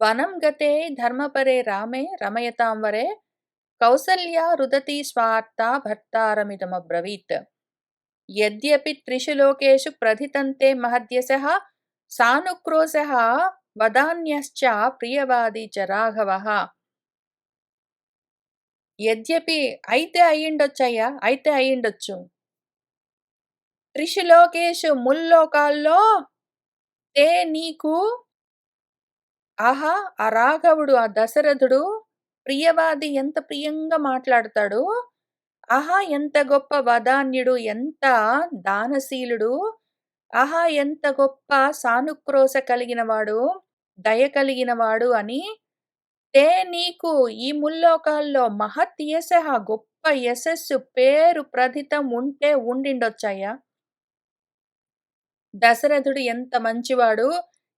వనం గతే ధర్మపరే రామే రమయతాం వరే కౌసల్య రుదతి స్వార్త భర్తారమిదమబ్రవీత్. యద్యపి త్రిషు లోకేషు ప్రథితంతే మహద్యశః సానుక్రోశః వదాన్యశ్చ ప్రియవాది చ రాఘవః. యద్యపి అయితే అయ్యిండొచ్చయ్యా, అయితే అయ్యిండొచ్చు. త్రిషు లోకేషు ముల్లోకాల్లో తే నీకు ఆహా ఆ రాఘవుడు ఆ దశరథుడు ప్రియవాది ఎంత ప్రియంగా మాట్లాడతాడు. ఆహా ఎంత గొప్ప వదాన్యుడు, ఎంత దానశీలుడు, ఆహా ఎంత గొప్ప సానుక్రోశ కలిగినవాడు, దయ కలిగినవాడు అని తే నీకు ఈ ముల్లోకాల్లో మహత్ యశః గొప్ప యశస్సు పేరు ప్రథితం ఉంటే ఉండిండొచ్చయ్యా. దశరథుడు ఎంత మంచివాడు,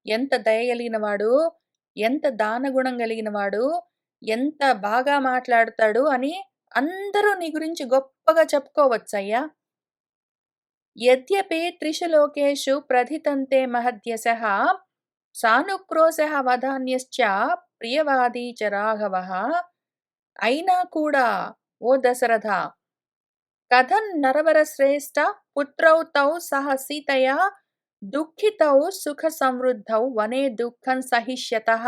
ఎంత దయగలిగినవాడు, ఎంత దానగుణం కలిగినవాడు, ఎంత బాగా మాట్లాడతాడు అని అందరూ నీ గురించి గొప్పగా చెప్పుకోవచ్చయ్యా. యద్యపి త్రిషు లోకేషు ప్రథితంతే మహద్యశః సానుక్రోశః వదాన్యశ్చ ప్రియవాది చ రాఘవః. అయినా కూడా ఓ దశరథ, కథం నరవర శ్రేష్ఠ పుత్రౌ తౌ సహ సీతయా దుఃఖితౌ సుఖ సమృద్ధౌ వనే దుఃఖం సహిష్యతః.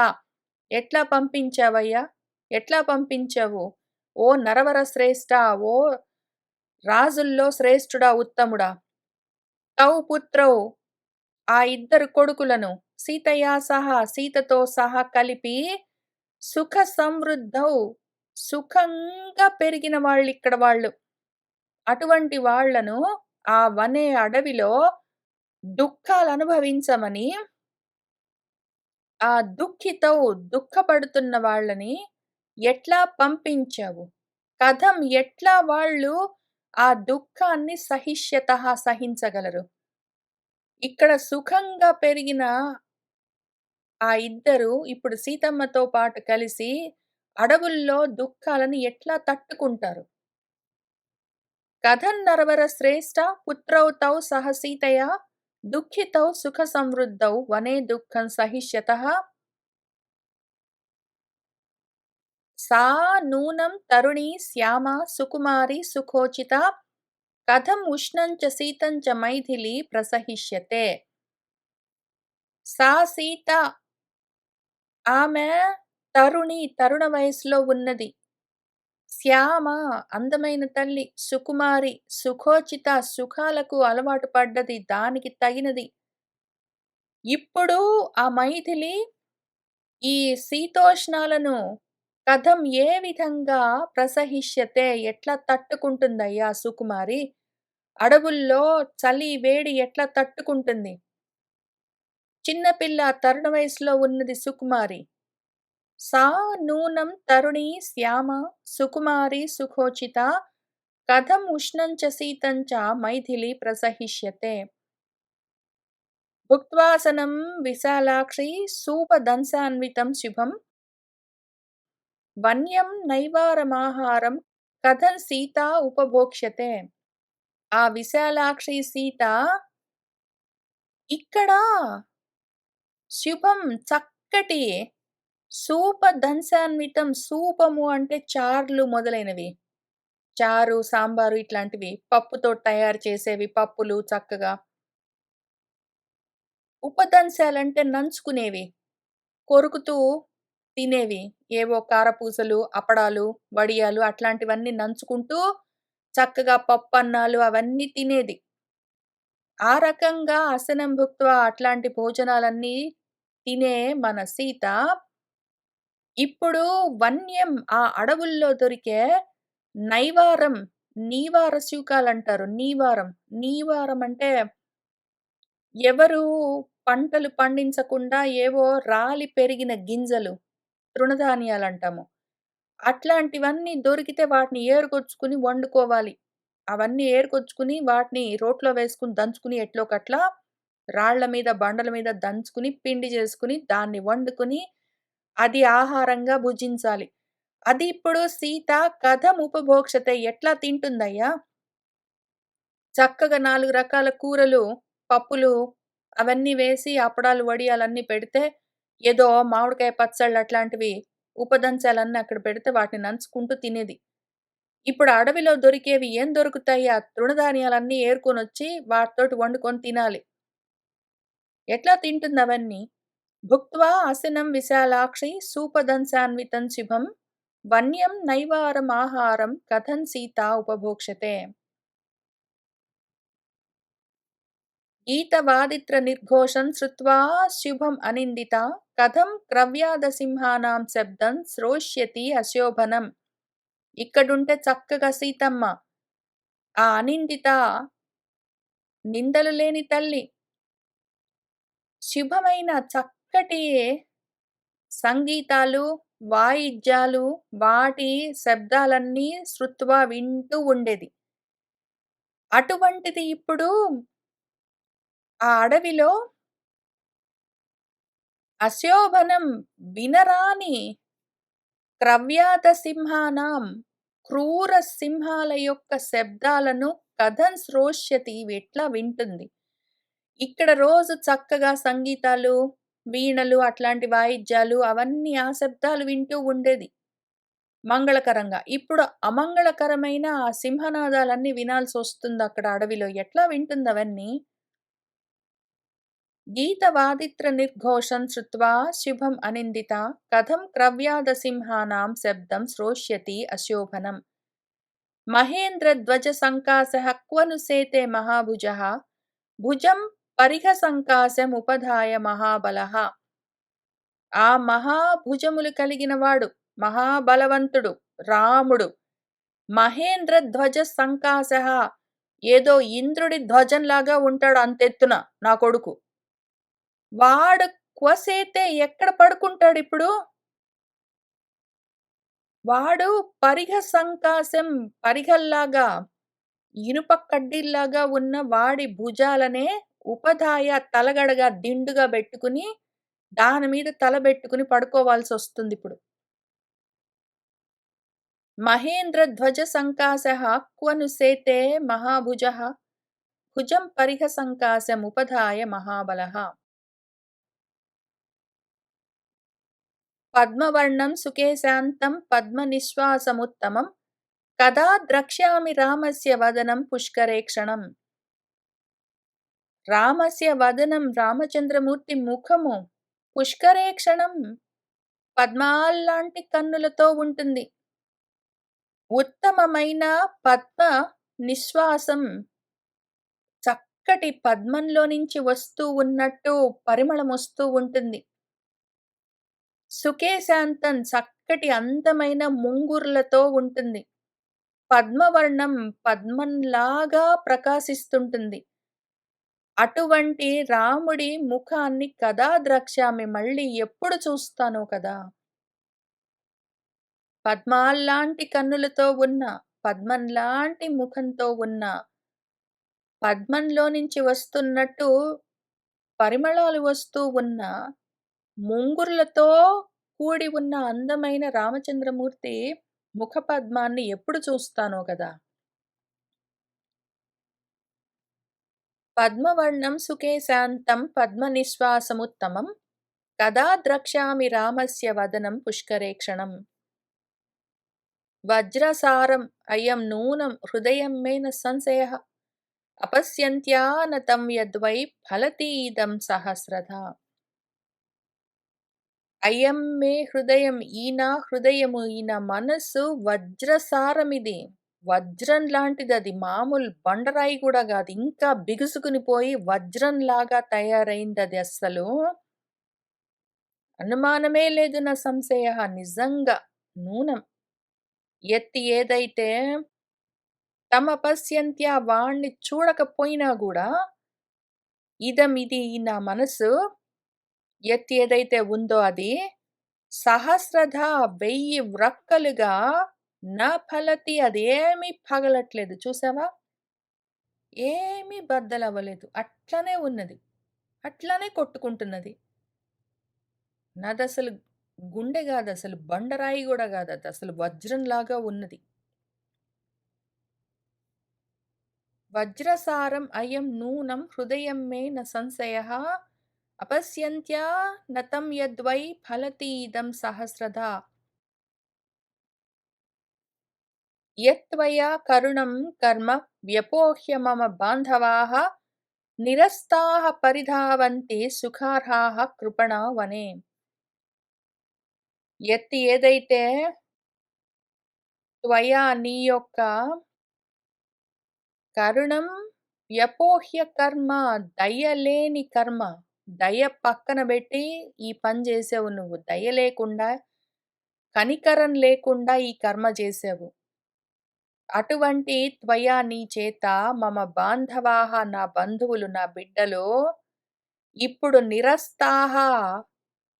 ఎట్లా పంపించావయ్యా, ఎట్లా పంపించావు ఓ నరవర శ్రేష్ఠ, ఓ రాజుల్లో శ్రేష్ఠుడా ఉత్తముడా. తౌ పుత్రౌ ఆ ఇద్దరు కొడుకులను సీతయా సహా సీతతో సహా కలిపి సుఖ సమృద్ధౌ సుఖంగా పెరిగిన వాళ్ళు ఇక్కడ వాళ్ళు. అటువంటి వాళ్లను ఆ వనే అడవిలో దుఃఖాలు అనుభవించమని ఆ దుఃఖితౌ దుఃఖపడుతున్న వాళ్ళని ఎట్లా పంపించావు. కథం ఎట్లా వాళ్ళు ఆ దుఃఖాన్ని సహిష్యతః సహించగలరు. ఇక్కడ సుఖంగా పెరిగిన ఆ ఇద్దరు ఇప్పుడు సీతమ్మతో పాటు కలిసి అడవుల్లో దుఃఖాలను ఎట్లా తట్టుకుంటారు. కథం నరవర శ్రేష్ఠ పుత్రౌ తౌ సహ సీతయా దుఃఖితౌ సుఖ సమృద్ధౌ వనే దుఃఖం సహిష్యతః. సా నూనం తరుణీ శ్యామ సుకుమారి సుఖోచిత కథం ఉష్ణం చ శీతం చ మైథిలి ప్రసహిష్యతే. సా సీత ఆమె తరుణి తరుణ వయసులో ఉన్నది. శ్యామ అందమైన తల్లి, సుకుమారి సుఖోచిత సుఖాలకు అలవాటు పడ్డది, దానికి తగినది. ఇప్పుడు ఆ మైథిలి ఈ శీతోష్ణాలను కథం ఏ విధంగా ప్రసహిష్యతే ఎట్లా తట్టుకుంటుందయ్యా సుకుమారి. అడవుల్లో చలి వేడి ఎట్లా తట్టుకుంటుంది. చిన్నపిల్ల తరుణ వయసులో ఉన్నది సుకుమారి. సా నూనం తరుణీ శ్యామ సుకుమారి సుఖోచిత కథం ఉష్ణం చ శీతం చ మైథిలి ప్రసహిష్యతే. భుక్త్వాసనం విశాలాక్షి సూపదంశాన్వితం శుభం వన్యం నైవారమాహారం కథం సీత ఉపభోక్ష్యతే. ఆ విశాలాక్షి సీత ఇక్కడ శుభం చక్కటి సూపదంశాన్వితం, సూపము అంటే చార్లు మొదలైనవి, చారు సాంబారు ఇట్లాంటివి పప్పుతో తయారు చేసేవి, పప్పులు చక్కగా ఉపదంశాలంటే నంచుకునేవి. కొరుకుతూ తినేవి. ఏవో కారపూసలు, అప్పడాలు, వడియాలు అట్లాంటివన్నీ నంచుకుంటూ చక్కగా పప్పన్నాలు అవన్నీ తినేది. ఆ రకంగా అసనం భుక్త్వా అట్లాంటి భోజనాలన్నీ తినే మన సీత ఇప్పుడు వన్యం ఆ అడవుల్లో దొరికే నైవారం, నీవార శూకాలంటారు. నీవారం. నీవారం అంటే ఎవరు పంటలు పండించకుండా ఏవో రాలి పెరిగిన గింజలు, తృణధాన్యాలంటాము. అట్లాంటివన్నీ దొరికితే వాటిని ఏరుకొచ్చుకొని వండుకోవాలి. అవన్నీ ఏరుకొచ్చుకొని వాటిని రోట్లో వేసుకొని దంచుకొని ఎట్లోకట్లా రాళ్ళ మీద, బండల మీద దంచుకొని, పిండి చేసుకొని, దాన్ని వండుకొని, అది ఆహారంగా భుజించాలి. అది ఇప్పుడు సీత కథం ఉపభోక్ష్యతే ఎట్లా తింటుందయ్యా? చక్కగా 4 రకాల కూరలు, పప్పులు అవన్నీ వేసి అప్పడాలు, వడియాలన్నీ పెడితే, ఏదో మామిడికాయ పచ్చళ్ళు అట్లాంటివి ఉపదంచాలన్నీ అక్కడ పెడితే వాటిని నంచుకుంటూ తినేది. ఇప్పుడు అడవిలో దొరికేవి ఏం దొరుకుతాయి? ఆ తృణధాన్యాలన్నీ ఏరుకొనొచ్చి వాటితోటి వండుకొని తినాలి. ఎట్లా తింటుందవన్నీ? భుక్త్వా అసనం విశాలాక్షి సూపదంశాన్వితం శుభం వన్యం నైవారమాహారం కథం సీతా ఉపభోక్ష్యతే. గీతవాదిత్ర నిర్ఘోషం శ్రుత్వా శుభం అనిందితా కథం క్రవ్యాదసింహానాం శబ్దం శ్రోష్యతి అశోభనం. ఇక్కడుంటే చక్కగా సీతమ్మ ఆ అనిందిత నిందలు లేని తల్లి శుభమైన చక్కటి సంగీతాలు, వాయిద్యాలు, వాటి శబ్దాలన్నీ శ్రుత్వా వింటూ ఉండేది. అటువంటిది ఇప్పుడు ఆ అడవిలో అశోభనం వినరాని క్రవ్యాత సింహానాం క్రూర సింహాల యొక్క శబ్దాలను కథం శ్రోష్యతి ఎట్లా వింటుంది. ఇక్కడ రోజు చక్కగా సంగీతాలు, వీణలు అట్లాంటి వాయిద్యాలు అవన్నీ ఆ శబ్దాలు వింటూ ఉండేది మంగళకరంగా. ఇప్పుడు అమంగళకరమైన ఆ సింహనాదాలన్నీ వినాల్సొస్తుందక్కడ అడవిలో. ఎట్లా వింటుందవన్నీ? గీతవాదిత్ర నిర్ఘోషం శ్రుత్వా శుభం అనిందితా కథం క్రవ్యాదసింహానాం శబ్దం శ్రోష్యతి అశోభనం. మహేంద్రధ్వజ సంకాశః క్వను సేతే మహాభుజః భుజం పరిఘ సంకాశముపధాయ మహాబలః. ఆ మహాభుజములు కలిగినవాడు, మహాబలవంతుడు, రాముడు. మహేంద్రధ్వజ సంకాశః ఏదో ఇంద్రుడి ధ్వజంలాగా ఉంటాడు అంతెత్తున నా కొడుకు. వాడు క్వసేతే ఎక్కడ పడుకుంటాడిప్పుడు? వాడు పరిఘ సంకాశం పరిఘల్లాగా, ఇనుప కడ్డీల్లాగా ఉన్న వాడి భుజాలనే ఉపధాయ తలగడగా దిండుగా బెట్టుకుని, దాని మీద తల బెట్టుకుని పడుకోవాల్సొస్తుందిప్పుడు. మహేంద్రధ్వజ సంకాశః క్వను సేతే మహాభుజః భుజం పరిఘ సంకాశముపధాయ మహాబలః. పద్మవర్ణం సుకేశాంతం పద్మనిశ్వాసముత్తమం కదా ద్రక్ష్యామి రామస్య వదనం పుష్కరే క్షణం. రామస్య వదనం రామచంద్రమూర్తి ముఖము పుష్కరే క్షణం పద్మాల్లాంటి కన్నులతో ఉంటుంది. ఉత్తమమైన పద్మ నిశ్వాసం చక్కటి పద్మంలో నుంచి వస్తూ ఉన్నట్టు పరిమళమొస్తూ ఉంటుంది. సుకేశాంతం చక్కటి అందమైన ముంగురులతో ఉంటుంది. పద్మవర్ణం పద్మంలాగా ప్రకాశిస్తుంటుంది. అటువంటి రాముడి ముఖాన్ని కదా ద్రక్ష్యామి మళ్ళీ ఎప్పుడు చూస్తానో కదా! పద్మాల్లాంటి కన్నులతో ఉన్న, పద్మంలాంటి ముఖంతో ఉన్న, పద్మంలో నుంచి వస్తున్నట్టు పరిమళాలు వస్తూ ఉన్న, ముంగురులతో కూడి ఉన్న అందమైన రామచంద్రమూర్తి ముఖపద్మాన్ని ఎప్పుడు చూస్తానో కదా! పద్మవర్ణం సుకేశాంతం పద్మనిశ్వాసముత్తమం కదా ద్రక్ష్యామి రామస్య వదనం పుష్కరే క్షణం. వజ్రసారం అయం నూనం హృదయం మే న సంశయః. अपश्यन्त्या न तं यद्वै फलतीदं सहस्रधा. అయం మే హృదయం ఈ నా హృదయము ఈ నా మనస్సు వజ్రసారమిది. వజ్రం లాంటిదది. మామూలు బండరాయి గూడా గాదు. ఇంకా బిగుసుకుని పోయి వజ్రంలాగా తయారైందది అస్సలు. అనుమానమే లేదు నా సంశయః. నిజంగా నూనం. ఎత్తి ఏదైతే తమపశ్యంత్యా వాణ్ణి చూడకపోయినా గూడా ఇది ఈ నా మనసు ఎత్తి ఏదైతే ఉందో అది సహస్రధ 1000 వ్రక్కలుగా నా ఫలతి అదేమీ పగలట్లేదు చూసావా? ఏమీ బద్దలవ్వలేదు. అట్లనే ఉన్నది. అట్లనే కొట్టుకుంటున్నది. నాదసలు గుండె గాదసలు బండరాయి గూడా గాదది. అసలు వజ్రంలాగా ఉన్నది. వజ్రసారం అయం నూనం హృదయం మే న సంశయః అపశ్యంత్యా న తం యద్వై ఫలతీదం సహస్రధా. యత్త్వయా కరుణం కర్మ వ్యపోహ్య మమ బాంధవాః నిరస్తాః పరిధావంతి సుఖార్హాః కృపణా వనే. ఎత్తి ఏదైతే త్వయా నీ యొక్క కరుణం వ్యపోహ్య కర్మ దయలేని కర్మ, దయ పక్కన బెట్టి ఈ పని జేసావు నువ్వు. దయ లేకుండా, కనికరం లేకుండా ఈ కర్మ జేసావు. అటువంటి త్వయా నీ చేత మమ బాంధవాః నా బంధువులు నా బిడ్డలు ఇప్పుడు నిరస్తాః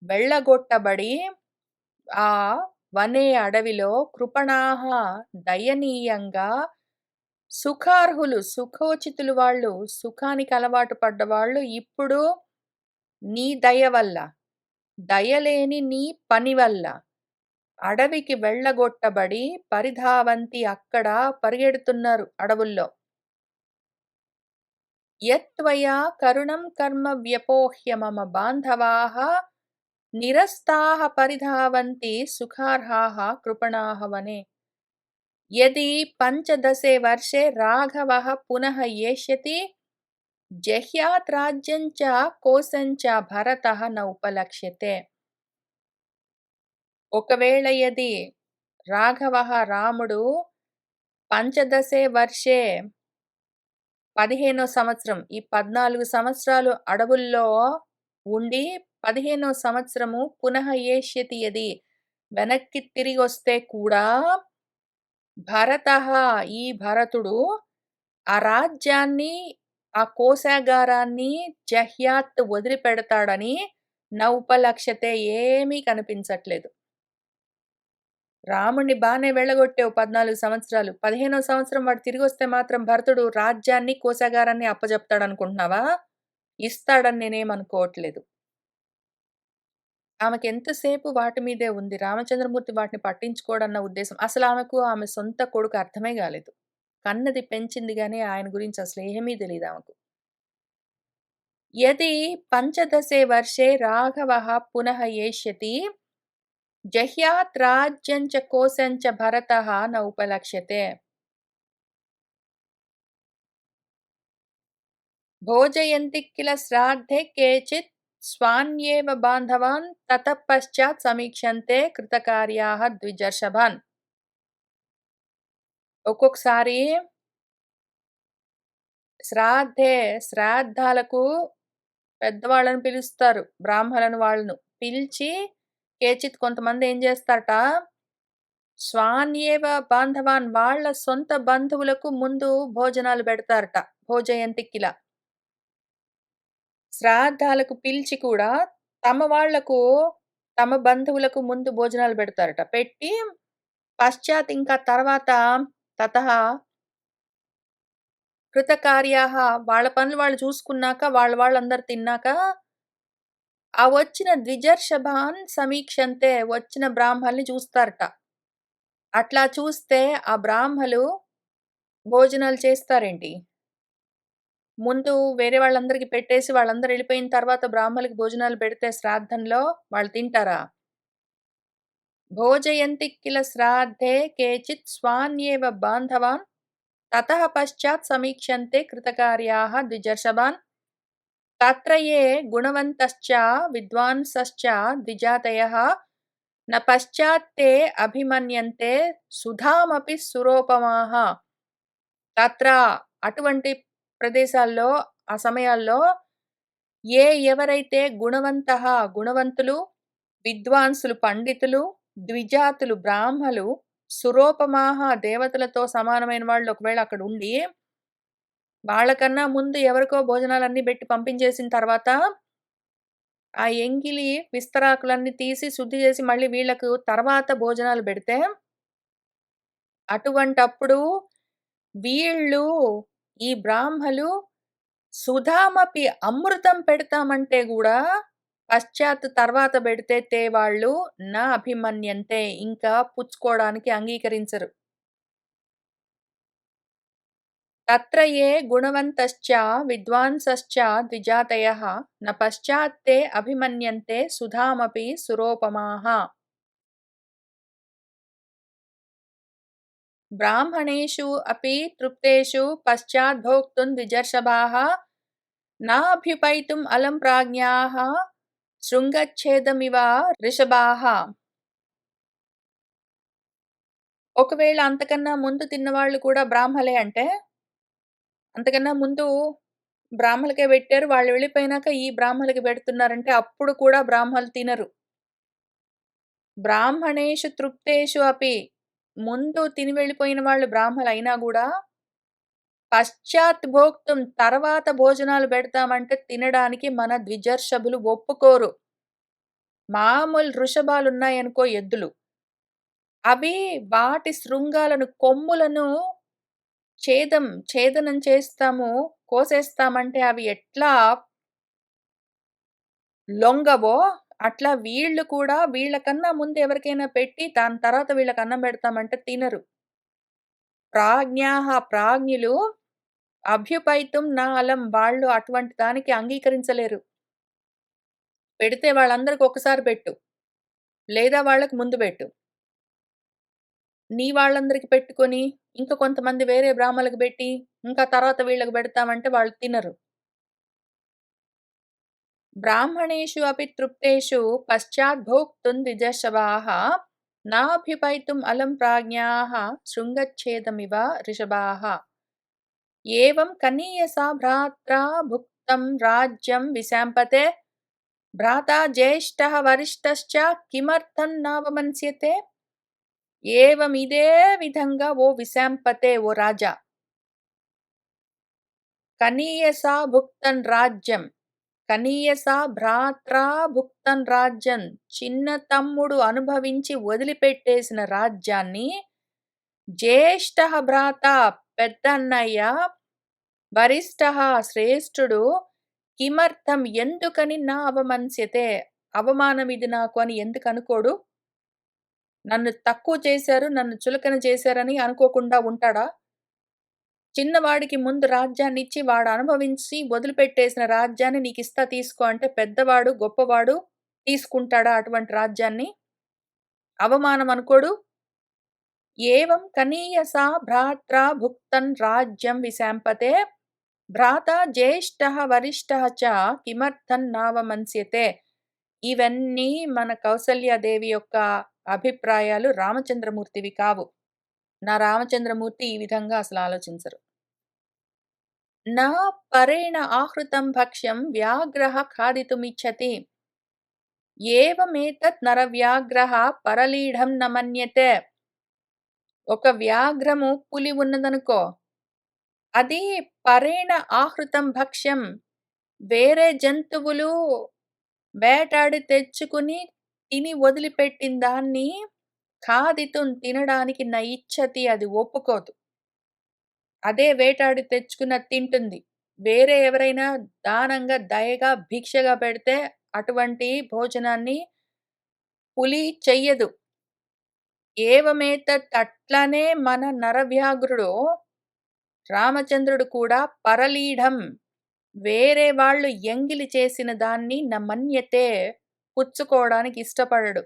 వెళ్ళగొట్టబడి ఆ వనే అడవిలో కృపణాః దయనీయంగా సుఖార్హులు సుఖోచితులు వాళ్ళు సుఖానికి అలవాటు పడ్డవాళ్ళు ఇప్పుడు నీ దయ వల్ల దయలేని నీ పని వల్ల అడవికి వెళ్ళగొట్టబడి పరిధావంతి అక్కడ పరిగెడుతున్నారు అడవుల్లో. యత్త్వయా కరుణం కర్మ వ్యపోహ్య మమ బాంధవాః నిరస్తాః పరిధావంతి సుఖార్హాః కృపణాః వనే. యది పంచదశే వర్షే రాఘవః పునః ఏష్యతి జహ్యాత్ రాజ్యం చ కోశం చ భరతః న ఉపలక్ష్యతే. ఒకవేళ యది రాఘవః రాముడు పంచదశే వర్షే 15వ సంవత్సరం ఈ 14 సంవత్సరాలు అడవుల్లో ఉండి 15వ సంవత్సరము పునః ఏష్యతి యది వెనక్కి తిరిగొస్తే కూడా భరతః ఈ భరతుడు ఆ రాజ్యాన్ని ఆ కోశాగారాన్ని జహ్యాత్ వదిలిపెడతాడని న ఉపలక్ష్యతే ఏమీ కనిపించట్లేదు. రాముణ్ణి బానే వెళ్ళగొట్టావు 14 సంవత్సరాలు. 15వ సంవత్సరం వాడు తిరిగొస్తే మాత్రం భరతుడు రాజ్యాన్ని, కోశాగారాన్ని అప్పజెప్తాడనుకుంటున్నావా? ఇస్తాడని నేనేమనుకోవట్లేదు. ఆమెకెంతసేపు వాటి మీదే ఉంది. రామచంద్రమూర్తి వాటిని పట్టించుకోడన్న ఉద్దేశం. అసలామెకు ఆమె సొంత కొడుకు అర్థమే గాలేదు. కన్నది పెంచింది గానీ ఆయన గురించి అసలేమీ తెలీదామెకు. యది పంచదశే వర్షే రాఘవః పునః ఏష్యతి జహ్యాత్ రాజ్యం చ కోశం చ భరతః న ఉపలక్ష్యతే. భోజయంతి కిల శ్రాద్ధే కేచిత్ స్వాన్యేవ బాంధవాన్ తతః పశ్చాత్ సమీక్షంతే కృతకార్యాః ద్విజర్షభాన్. ఒక్కొక్కసారి శ్రాద్ధాలకు పెద్దవాళ్ళని పిలుస్తారు. బ్రాహ్మలను వాళ్ళను పిలిచి కేచిత్ కొంతమంది ఏం చేస్తారట స్వాన్యేవ బాంధవాన్ వాళ్ళ సొంత బంధువులకు ముందు భోజనాలు పెడతారట. భోజయంతి కిల శ్రాద్ధాలకు పిలిచి కూడా తమ బంధువులకు ముందు భోజనాలు పెడతారట. పెట్టి పశ్చాత్ ఇంకా తర్వాత తతః కృతకార్యాః వాళ్ళ పనులు వాళ్ళు చూసుకున్నాక వాళ్ళందరూ తిన్నాక ఆ వచ్చిన ద్విజర్షభాన్ సమీక్షంతే వచ్చిన బ్రాహ్మల్ని చూస్తారట. అట్లా చూస్తే ఆ బ్రాహ్మలు భోజనాలు చేస్తారేంటి? ముందు వేరే వాళ్ళందరికి పెట్టేసి వాళ్ళందరూ వెళ్ళిపోయిన తర్వాత బ్రాహ్మలకి భోజనాలు పెడితే శ్రాద్ధంలో వాళ్ళు తింటారా? భోజయంతి కిల శ్రాద్ధే కేచిత్ స్వాన్యేవ బాంధవాన్ తతః పశ్చాత్ సమీక్ష్యంతే కృతకార్యాः ద్విజర్షభాన్ తత్ర ఏ గుణవంతశ్చ విద్వాంసశ్చ ద్విజాతయః న పశ్చాత్ తే అభిమన్యంతే సుధామపి సురోపమాః. తత్ర అటువంటి ప్రదేశాల్లో, ఆ సమయాల్లో ఎవరైతే గుణవంతులు, విద్వాంసులు పండితులు, ద్విజాతులు బ్రాహ్మలు, సురోపమాః దేవతలతో సమానమైన వాళ్ళు ఒకవేళ అక్కడ ఉండి, వాళ్ళకన్నా ముందు ఎవరికో భోజనాలన్నీ బెట్టి పంపించేసిన తర్వాత, ఆ ఎంగిలి విస్తరాకులన్నీ తీసి శుద్ధి చేసి మళ్ళీ వీళ్ళకు తర్వాత భోజనాలు బెడితే, అటువంటప్పుడు వీళ్ళు, ఈ బ్రాహ్మలు సుధామపి అమృతం పెడతామంటే గూడా పశ్చాత్ తర్వాత బెడితే వాళ్ళు నా అభిమన్యంతే ఇంకా పుచ్చుకోవడానికి అంగీకరించరు. తత్ర ఏ గుణవంతశ్చ విద్వాంసశ్చ ద్విజాతయః న పశ్చాత్ తే అభిమన్యంతే సుధామపి సురోపమాః. బ్రాహ్మణేషు అపి తృప్తేషు పశ్చాత్ భోక్తుం ద్విజర్షభాః నాభ్యుపైతుం అలం ప్రాజ్ఞాః శృంగచ్ఛేదమివ రిషభాః. ఒకవేళ అంతకన్నా ముందు తిన్నవాళ్ళు కూడా బ్రాహ్మలే అంటే, అంతకన్నా ముందు బ్రాహ్మలకే పెట్టారు. వాళ్ళు వెళ్ళిపోయినాక ఈ బ్రాహ్మలకి పెడుతున్నారంటే అప్పుడు కూడా బ్రాహ్మలు తినరు. బ్రాహ్మణేషు తృప్తేషు అపి, ముందు తిని వెళ్ళిపోయిన వాళ్ళు బ్రాహ్మలైనా గూడా పశ్చాత్ భోక్తుం తర్వాత భోజనాలు పెడతామంటే తినడానికి మన ద్విజర్షభులు ఒప్పుకోరు. మామూలు వృషభాలున్నాయనుకో ఎద్దులు, అవి వాటి శృంగాలను, కొమ్ములను ఛేదనం చేస్తాము, కోసేస్తామంటే అవి ఎట్లా లొంగవో, అట్లా వీళ్ళు కూడా వీళ్ళకన్నా ముందు ఎవరికైనా పెట్టి దాని తర్వాత వీళ్ళకి అన్నం పెడతామంటే తినరు. ప్రాజ్ఞులు అభ్యుపైతుం నా అలం, వాళ్ళు అటువంటి దానికి అంగీకరించలేరు. పెడితే వాళ్ళందరికి ఒకసారి పెట్టు, లేదా వాళ్ళకి ముందు పెట్టు. నీ వాళ్ళందరికి పెట్టుకొని ఇంకా కొంతమంది వేరే బ్రాహ్మలకు పెట్టి ఇంకా తర్వాత వీళ్ళకి పెడతామంటే వాళ్ళు తినరు. బ్రాహ్మణేషు అపి తృప్తేషు పశ్చాత్ భోక్తుం ద్విజర్షభాః నాభ్యుపైతుం అలం ప్రాజ్ఞాః శృంగచ్ఛేదమివ రిషభాః. ఏవం కనీయసా భ్రాత్రా భుక్తం రాజ్యం విశాంపతే భ్రాతా జ్యేష్ఠః వరిష్ఠశ్చ కిమర్థం నావమన్స్యతే. ఏవం ఇదే విధంగా ఓ విశాంపతే, ఓ రాజా, కనీయసా భుక్తన్ రాజ్యం, కనీయసా భ్రాత్రా భుక్తన్ రాజ్యం, చిన్న తమ్ముడు అనుభవించి వదిలిపెట్టేసిన రాజ్యాన్ని, జ్యేష్ఠః భ్రాత పెద్దన్నయ్య, వరిష్ఠః శ్రేష్ఠుడు, కిమర్థం ఎందుకని నా అవమన్స్యతే అవమానం ఇది నాకు అని ఎందుకు అనుకోడు? నన్ను తక్కువ చేశారు, నన్ను చులకన చేశారని అనుకోకుండా ఉంటాడా? చిన్నవాడికి ముందు రాజ్యాన్నిచ్చి వాడు అనుభవించి వదిలిపెట్టేసిన రాజ్యాన్ని నీకిస్తా తీసుకో అంటే పెద్దవాడు, గొప్పవాడు తీసుకుంటాడా అటువంటి రాజ్యాన్ని? అవమానం అనుకోడు? ఏవం కనీయసా భ్రాత్రా భుక్తన్ రాజ్యం విశాంపతే భ్రాతా జ్యేష్ఠః వరిష్ఠః చ కిమర్థం నావమన్స్యతే. ఇవన్నీ మన కౌసల్యాదేవి యొక్క అభిప్రాయాలు, రామచంద్రమూర్తివి కావు. నా రామచంద్రమూర్తి ఈ విధంగా అసలు ఆలోచించరు. నా పరేణ ఆహృతం భక్ష్యం వ్యాఘ్రః ఖాదితుమిచ్చతి ఏవమేతత్ నరవ్యాఘ్రః పరలీఢం న మన్యతే. ఒక వ్యాఘ్రము, పులి ఉన్నదనుకో, అది పరేణ ఆహృతం భక్ష్యం, వేరే జంతువులు వేటాడి తెచ్చుకుని తిని వదిలిపెట్టిన దాన్ని ఖాదితుం తినడానికి న ఇచ్చతి, అది ఒప్పుకోదు. అదే వేటాడి తెచ్చుకున్న తింటుంది. వేరే ఎవరైనా దానంగా, దయగా, భిక్షగా పెడితే అటువంటి భోజనాన్ని పులి చెయ్యదు. ఏవమేతత్, అట్లనే మన నరవ్యాఘ్రుడు రామచంద్రుడు కూడా పరలీఢం, వేరే వాళ్ళు ఎంగిలి చేసిన దాన్ని నమన్యతే, పుచ్చుకోవడానికి ఇష్టపడడు.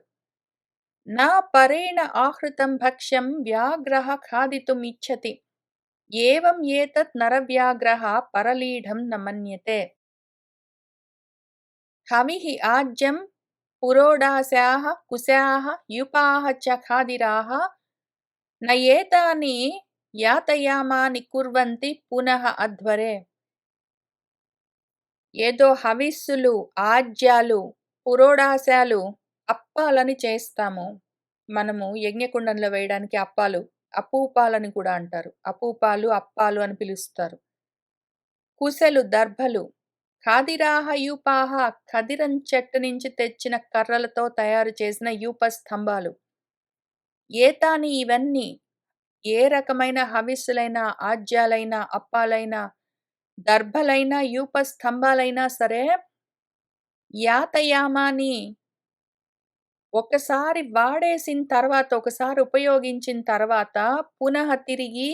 నా పరేణ ఆహృతం భక్ష్యం వ్యాఘ్రః ఖాదితుం ఇచ్చతి. ఏవం ఏతత్ నరవ్యాఘ్రః పరలీఢం న మన్యతే. హవిః ఆజ్యం పురోడాశాః కుశాః యూపాః చ ఖాదిరాः న ఏతాని యాతయామాని కుర్వంతి పునః అధ్వరే. ఏదో హవిస్సులు, ఆజ్యాలు, పురోడాశాలు, అప్పాలని చేస్తాము. మనము యజ్ఞకుండంలో వేయడానికి అప్పాలు, అపూపాలని కూడా అంటారు. అపూపాలు, అప్పాలు అని పిలుస్తారు. కుశలు, దర్భలు, ఖాదిరాహ యూపాహ, ఖదిరం చెట్టు నుంచి తెచ్చిన కర్రలతో తయారు చేసిన యూప స్తంభాలు. ఏతాని ఇవన్నీ, ఏ రకమైన హవిస్సులైనా, ఆజ్యాలైనా, అప్పాలైనా, దర్భలైనా, యూప స్తంభాలైనా సరే, యాతయామాని ఒకసారి వాడేసిన తర్వాత, ఒకసారి ఉపయోగించిన తర్వాత పునః తిరిగి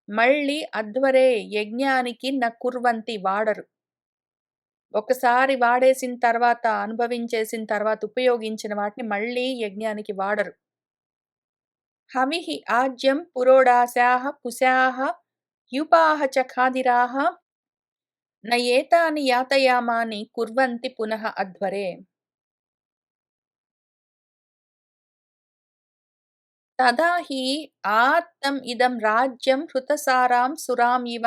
మళ్ళీ అధ్వరే యజ్ఞానికి న కుర్వంతి వాడరు. ఒకసారి వాడేసిన తర్వాత, అనుభవించేసిన తర్వాత ఉపయోగించిన వాటిని మళ్ళీ యజ్ఞానికి వాడరు. హవిః ఆజ్యం పురోడాశాః కుశాః యూపాః చ ఖాదిరాः న ఏతాని యాతయామాని కుర్వంతి పునః అధ్వరే. తదా హి ఆత్తం ఇదం రాజ్యం హృతసారాం సురాం ఇవ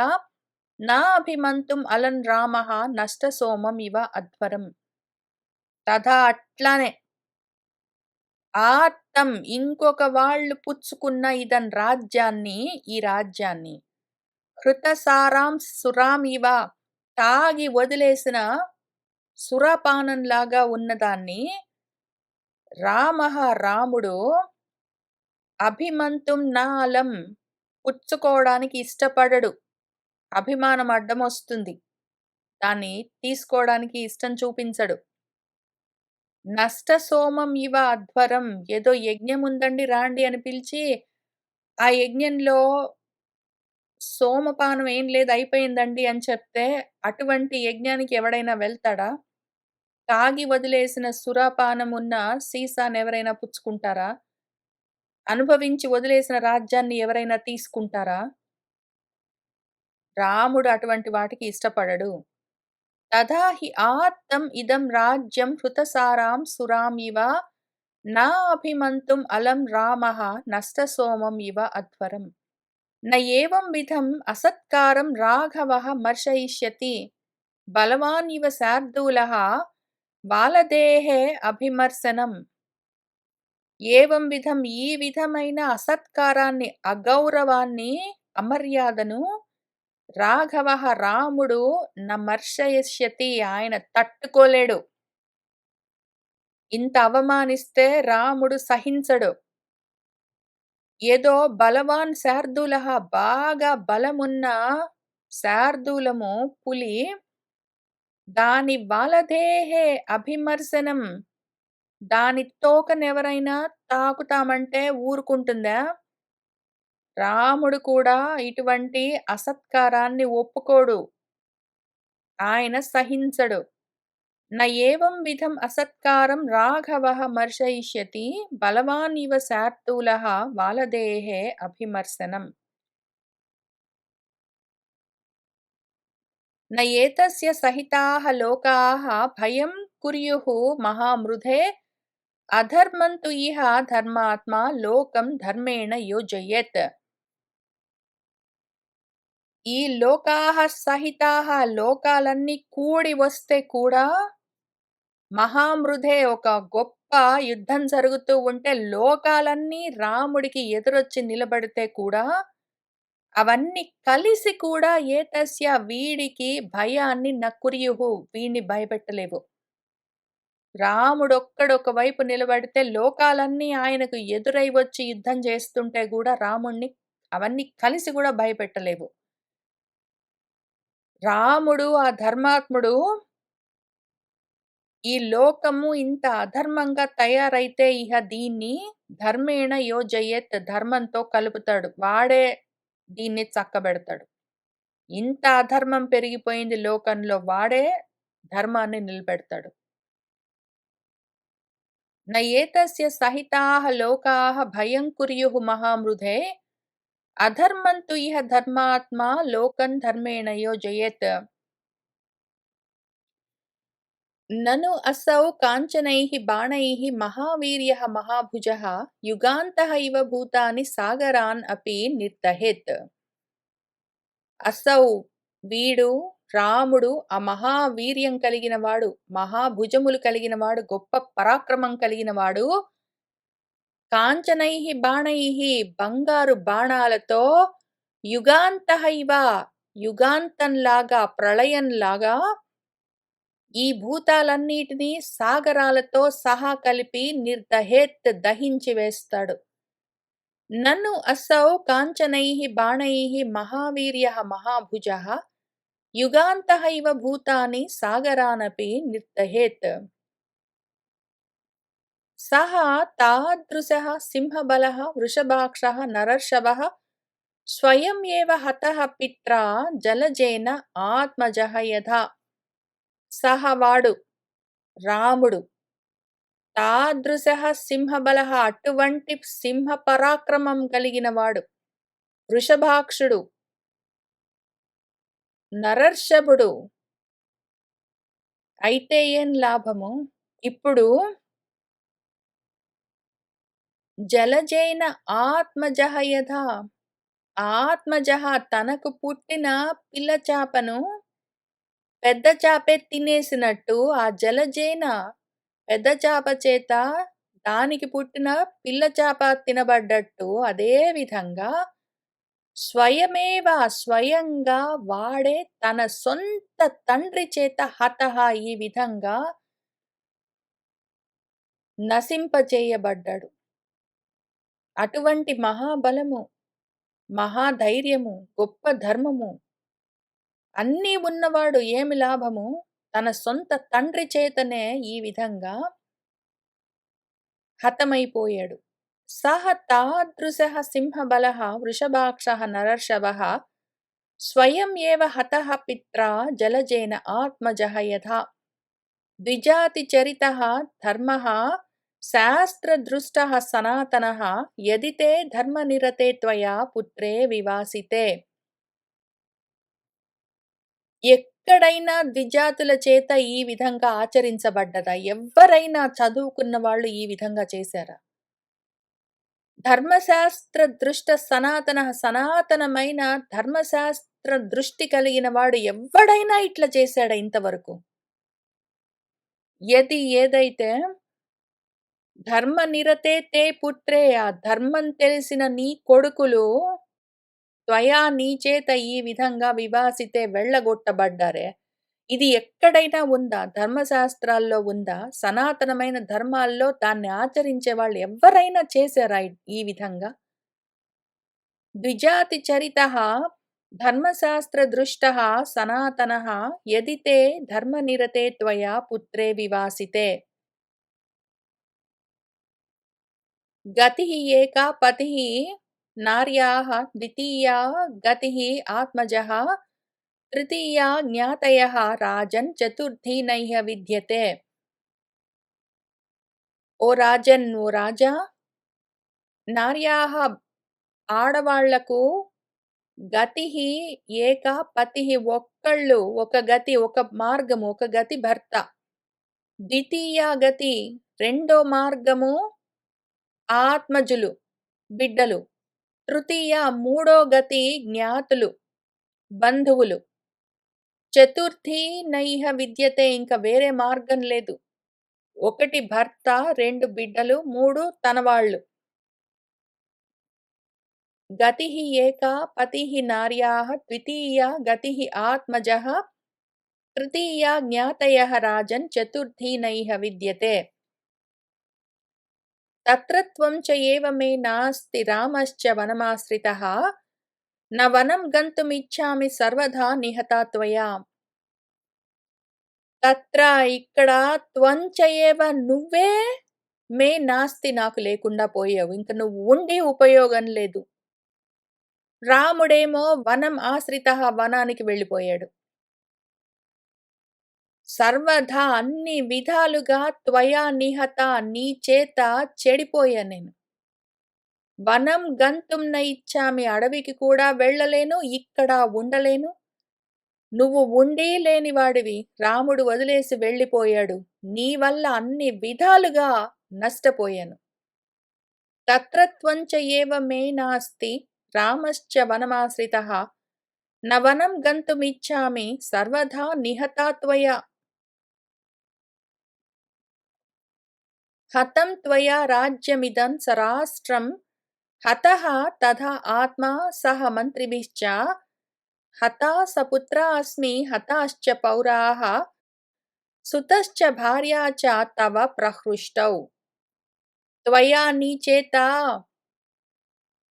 నాభిమంతుం అలన్ రామః నష్టసోమం ఇవ అధ్వరం. తదా అట్లానే ఆత్తం ఇంకొక వాళ్ళు పుచ్చుకున్న ఇదం రాజ్యాన్ని, ఈ రాజ్యాన్ని, హృతసారాం సురాం ఇవ తాగి వదిలేసిన సురాపానంలాగా ఉన్నదాన్ని రామః రాముడు అభిమంతుం న అలం పుచ్చుకోవడానికి ఇష్టపడడు. అభిమానం అడ్డమొస్తుంది. దాన్ని తీసుకోవడానికి ఇష్టం చూపించడు. నష్టసోమం ఇవ అధ్వరం, ఏదో యజ్ఞం ఉందండి రాండి అని పిలిచి, ఆ యజ్ఞంలో సోమపానం ఏం లేదు అయిపోయిందండి అని చెప్తే, అటువంటి యజ్ఞానికి ఎవడైనా వెళ్తాడా? తాగి వదిలేసిన సురాపానం ఉన్న సీసాను ఎవరైనా పుచ్చుకుంటారా? అనుభవించి వదిలేసిన రాజ్యాన్ని ఎవరైనా తీసుకుంటారా? రాముడు అటువంటి వాటికి ఇష్టపడడు. తదా హి ఆత్తం ఇదం రాజ్యం హృతసారాం సురాం ఇవ నా అభిమంతుం అలం రామః నష్టసోమం ఇవ అధ్వరం. న ఏవం విధం అసత్కారం రాఘవః మర్శయిష్యతి బలవాన్ ఇవ శార్దూలః బాలదేహే అభిమర్శనం. ఏవం విధం ఈ విధమైన అసత్కారాన్ని, అగౌరవాన్ని, అమర్యాదను రాఘవః రాముడు నమర్శయిష్యతి ఆయన తట్టుకోలేడు. ఇంత అవమానిస్తే రాముడు సహించడు. ఏదో బలవాన్ శార్దూలః బాగా బలమున్న శార్దూలము పులి, దాని వలదేహే అభిమర్శనం, దాని తోకనెవరైనా తాకుతామంటే ఊరుకుంటుందా? రాముడు కూడా ఇటువంటి అసత్కారాన్ని ఒప్పుకోడు. ఆయన సహించడు. న ఏవం విధం అసత్కారం రాఘవః మర్శయిష్యతి బలవాన్ ఇవ శార్దూలః వాలదేహే అభిమర్శనం. న ఏతస్య సహితాః లోకాః భయం కుర్యుః మహామృధే అధర్మం తు ఇహ ధర్మాత్మా లోకం ధర్మేణ యోజయేత్. ఈ లోకాః సహితాః లోకాలన్నీ కూడి వస్తే కూడా మహామృధే ఒక గొప్ప యుద్ధం జరుగుతూ ఉంటే లోకాలన్నీ రాముడికి ఎదురొచ్చి నిలబడితే కూడా అవన్నీ కలిసి కూడా ఏతస్య వీడికి భయాన్ని నకుర్యుహు వీడిని భయపెట్టలేవు. రాముడొక్కడొక వైపు నిలబడితే లోకాలన్నీ ఆయనకు ఎదురై వచ్చి యుద్ధం చేస్తుంటే కూడా రాముణ్ణి అవన్నీ కలిసి కూడా భయపెట్టలేవు. రాముడు ఆ ధర్మాత్ముడు ఈ లోకము ఇంత అధర్మంగా తయారైతే ఇహ దీన్ని ధర్మేణ యోజయేత్ ధర్మంతో కలుపుతాడు. వాడే దీన్ని చక్కబెడతాడు. ఇంత అధర్మం పెరిగిపోయింది లోకంలో వాడే ధర్మాన్ని నిలబెడతాడు. న ఏతస్య సహితాః లోకాః భయం కుర్యుః మహామృధే అధర్మం తు ఇహ ధర్మాత్మా లోకం ధర్మేణ యోజయేత్. నను అసౌ కాంచనైః బాణైః మహావీర్యః మహాభుజః యుగాంతః ఇవ భూతాని సాగరాన్ అపి నిర్దహేత్. అసౌ వీడు రాముడు ఆ మహావీర్యం కలిగిన వాడు, మహాభుజములు కలిగిన వాడు, గొప్ప పరాక్రమం కలిగిన వాడు. కాంచనైః బాణైః బంగారు బాణాలతో యుగాంతః ఇవ యుగాంతంలాగా ప్రళయంలాగా ఈ భూతాలన్నిటినీ సాగరాలతో సహా కలిపి నిర్దహేత్ దహించి వేస్తాడు. నన్ను అసౌ కాంచనైః బాణైః మహావీర్యః మహాభుజః యుగాంతః ఇవ భూతాని సాగరానపి నిర్దహేత్. సః తాదృశః సింహబలః వృషభాక్షः నరర్షభः స్వయం ఏవ హతః పిత్రా జలజేన ఆత్మజః యథా. సహ వాడు రాముడు తాదృశః సింహబలః అటువంటి సింహ పరాక్రమం కలిగిన వాడు, వృషభాక్షుడు నరర్షభుడు. అయితే ఏం లాభము? ఇప్పుడు జలజేన ఆత్మజః యథా ఆత్మజః తనకు పుట్టిన పిల్ల చేపను పెద్ద చేపే తినేసినట్టు ఆ జలజేన పెద్ద చేప చేత దానికి పుట్టిన పిల్ల చేప తినబడ్డట్టు అదే విధంగా స్వయంగా వాడే తన సొంత తండ్రి చేత హతః ఈ విధంగా నశింపచేయబడ్డాడు. అటువంటి మహాబలము, మహాధైర్యము, గొప్ప ధర్మము అన్నీ ఉన్నవాడు ఏమి లాభము? తన సొంత తండ్రి చేతనే ఈ విధంగా హతమైపోయాడు. సహ తాదృశః సింహబలః వృషభాక్షः నరర్షభः స్వయం ఏవ హతః పిత్రా జలజేన ఆత్మజః యథా. ద్విజాతిచరితః ధర్మః శాస్త్రదృష్టః సనాతనః యది తే ధర్మనిరతే త్వయా పుత్రే వివాసితే. ఎక్కడైనా ద్విజాతుల చేత ఈ విధంగా ఆచరించబడ్డదా? ఎవ్వరైనా చదువుకున్న వాళ్ళు ఈ విధంగా చేశారా? ధర్మశాస్త్ర దృష్ట సనాతనమైన ధర్మశాస్త్ర దృష్టి కలిగిన వాడు ఎవ్వడైనా ఇట్లా చేశాడా ఇంతవరకు? ఏదైతే ధర్మనిరతే తే పుత్రే ఆ ధర్మం తెలిసిన నీ కొడుకులు త్వయా నీ చేత ఈ విధంగా వివాసితే వెళ్ళగొట్టబడ్డారే, ఇది ఎక్కడైనా ఉందా? ధర్మశాస్త్రాల్లో ఉందా? సనాతనమైన ధర్మాల్లో దాన్ని ఆచరించే వాళ్ళు ఎవ్వరైనా చేశారా ఈ విధంగా? ద్విజాతి చరితః ధర్మశాస్త్ర దృష్టః సనాతనః యది తే ధర్మనిరతే త్వయా పుత్రే వివాసితే. గతిః ఏకా పతిః నార్యాః ద్వితీయా గతిః ఆత్మజః తృతీయా జ్ఞాతయః రాజన్ చతుర్థీ నైహ విద్యతే. ఓ రాజన్, ఓ రాజా, నార్యాః ఆడవాళ్లకు గతిః ఏకా పతిః ఒక్కళ్ళు, ఒక గతి, ఒక మార్గము, ఒక గతి భర్త. ద్వితీయ గతి రెండో మార్గము ఆత్మజులు బిడ్డలు. తృతీయ మూడో గతి జ్ఞాతులు బంధువులు. చతుర్థి నైహ విద్యతే ఇంకా వేరే మార్గం లేదు. ఒకటి భర్త, రెండు బిడ్డలు, మూడు తనవాళ్ళు. గతిః ఏకా పతిః నార్యాః ద్వితీయ గతిః ఆత్మజః తృతీయ జ్ఞాతయః రాజన్ చతుర్థీ నైహ విద్యతే. తత్ర త్వం చ ఏవ మే నాస్తి రామశ్చ వనమాశ్రితః న వనం గంతుమిచ్ఛామి సర్వదా నిహతా త్వయా. తత్ర ఇక్కడ త్వం చ ఏవ నువ్వే మే నాస్తి నాకు లేకుండా పోయావు, ఇంక నువ్వు ఉండి ఉపయోగం లేదు. రాముడేమో వనం ఆశ్రితః వనానికి వెళ్ళిపోయాడు. సర్వదా అన్ని విధాలుగా త్వయా నిహత నీ చేత చెడిపోయా నేను. వనం గంతుం న ఇచ్చామి, అడవికి కూడా వెళ్ళలేను, ఇక్కడ ఉండలేను. నువ్వు ఉండి లేనివాడివి, రాముడు వదిలేసి వెళ్ళిపోయాడు. నీ వల్ల అన్ని విధాలుగా నష్టపోయాను. తత్రత్వంచ ఏవ మే నాస్తి రామశ్చ వనమాశ్రితః, న వనం గంతుమిచ్చామి సర్వదా నిహతా త్వయా. హతం త్వయా రాజ్యమిదం సరాష్ట్రం, హతః తథా ఆత్మా సహ మంత్రిభిశ్చ, హతా సపుత్రా అస్మి హతాశ్చ పౌరాః, సుతశ్చ భార్యా చ తవ ప్రహృష్టౌ. త్వయా నీ చేత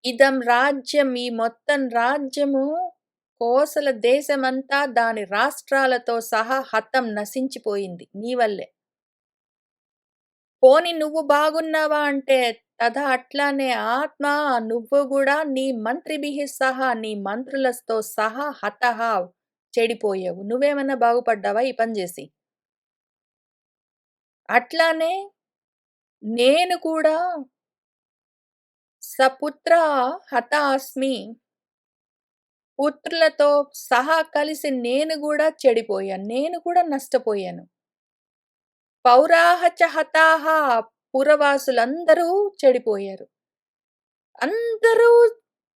ఇదం రాజ్యం, ఈ మొత్తం రాజ్యము, కోసల దేశమంతా దాని రాష్ట్రాలతో సహా హతం నశించిపోయింది నీ వల్లే. పోని నువ్వు బాగున్నావా అంటే తథా అట్లానే ఆత్మ, నువ్వు కూడా నీ మంత్రిభిః సహా, నీ మంత్రులతో సహా హతః చెడిపోయావు. నువ్వేమన్నా బాగుపడ్డావా ఈ పని చేసి? అట్లానే నేను కూడా సపుత్ర హత అస్మి, పుత్రులతో సహా కలిసి నేను కూడా చెడిపోయాను, నేను కూడా నష్టపోయాను. పౌరాహ చ హతాః, పురవాసులందరూ చెడిపోయారు, అందరూ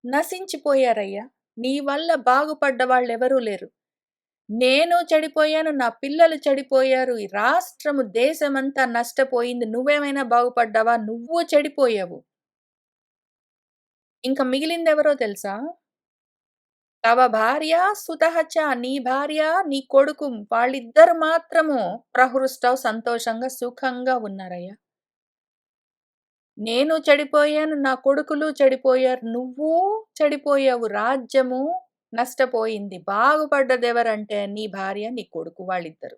నశించిపోయారయ్యా. నీ వల్ల బాగుపడ్డ వాళ్ళెవరూ లేరు. నేను చెడిపోయాను, నా పిల్లలు చెడిపోయారు, ఈ రాష్ట్రము దేశమంతా నష్టపోయింది. నువ్వేమైనా బాగుపడ్డావా? నువ్వు చెడిపోయావు. ఇంక మిగిలిందెవరో తెలుసా? తవ భార్య సుతః చ, నీ భార్య నీ కొడుకు వాళ్ళిద్దరు మాత్రము ప్రహృష్టౌ, సంతోషంగా సుఖంగా ఉన్నారయ్యా. నేను చెడిపోయాను, నా కొడుకులు చెడిపోయారు, నువ్వు చెడిపోయావు, రాజ్యము నష్టపోయింది. బాగుపడ్డదెవరంటే నీ భార్య నీ కొడుకు వాళ్ళిద్దరు.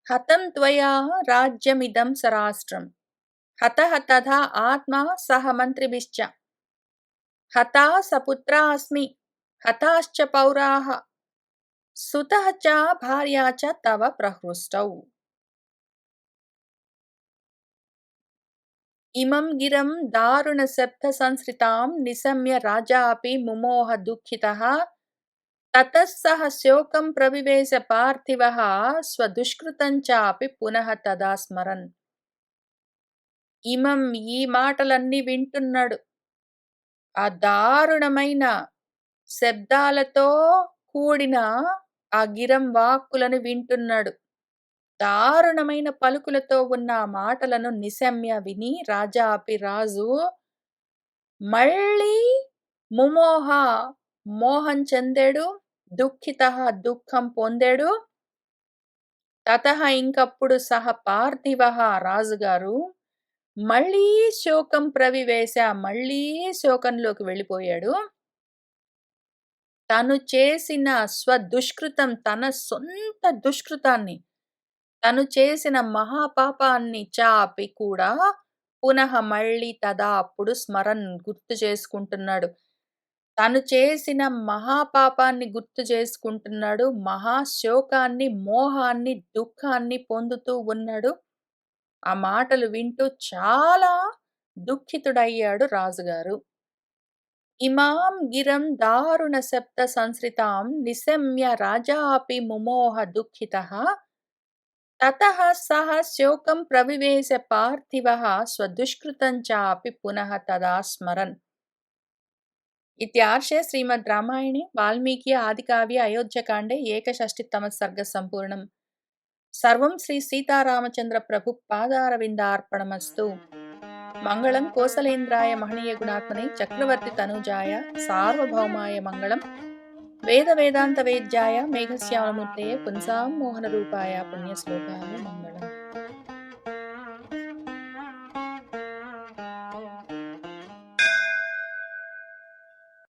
హతం త్వయా రాజ్యమిదం సరాష్ట్రం, హతః తథా ఆత్మా సహ మంత్రిభిశ్చ, హతా సపుత్రా అస్మి హతాశ్చ పౌరాః, సుతః చ భార్యా చ తవ ప్రహృష్టౌ. ఇమం గిరం దారుణ శబ్ద సంశ్రితాం నిశమ్య రాజా అపి ముమోహ దుఃఖితః, తతః సః శోకం ప్రవివేశ పార్థివః, స్వదుష్కృతం చాపి పునః తదా స్మరన్. ఇమం, ఈ మాటలన్నీ వింటున్నాడు. ఆ దారుణమైన శబ్దాలతో కూడిన ఆ గిరం వాక్కులను వింటున్నాడు. దారుణమైన పలుకులతో ఉన్న ఆ మాటలను నిశమ్య విని, రాజా అపి రాజు మళ్ళీ ముమోహ మోహం చెందాడు, దుఃఖితః దుఃఖం పొందాడు. తతః ఇంకప్పుడు సహ పార్థివః రాజుగారు మళ్ళీ శోకం ప్రవివేశ, మళ్ళీ శోకంలోకి వెళ్ళిపోయాడు. తను చేసిన స్వదుష్కృతం, తన సొంత దుష్కృతాన్ని, తను చేసిన మహాపాపాన్ని చాపి కూడా పునః మళ్ళీ తదా అప్పుడు స్మరన్ గుర్తు చేసుకుంటున్నాడు. తను చేసిన మహాపాపాన్ని గుర్తు చేసుకుంటున్నాడు, మహాశోకాన్ని, మోహాన్ని, దుఃఖాన్ని పొందుతూ ఉన్నాడు. ఆ మాటలు వింటూ చాలా దుఃఖితుడయ్యాడు రాజుగారు. ఇమాం గిరం దారుణ శబ్ద సంశ్రితాం నిశమ్య రాజా అపి ముమోహ దుఃఖితః, తతః సః శోకం ప్రవివేశ పార్థివః, స్వదుష్కృతం చాపి పునః తదా స్మరన్. ఇత్యార్షే శ్రీమద్ రామాయణే వాల్మీకి ఆదికావ్య అయోధ్యకాండే ఏకషష్టితమ సర్గ సంపూర్ణం. సర్వం శ్రీ సీతారామచంద్ర ప్రభు పాదారవిందార్పణమస్తు. మంగళం కోసలేంద్రాయ మహనీయ గుణాత్మనే చక్రవర్తి తనూజాయ సార్వభౌమాయ మంగళం. వేద వేదాంత వేద్యాయ మేఘశ్యామమూర్తయే పుంసాం మోహన రూపాయ పుణ్యశ్లోకాయ మంగళం.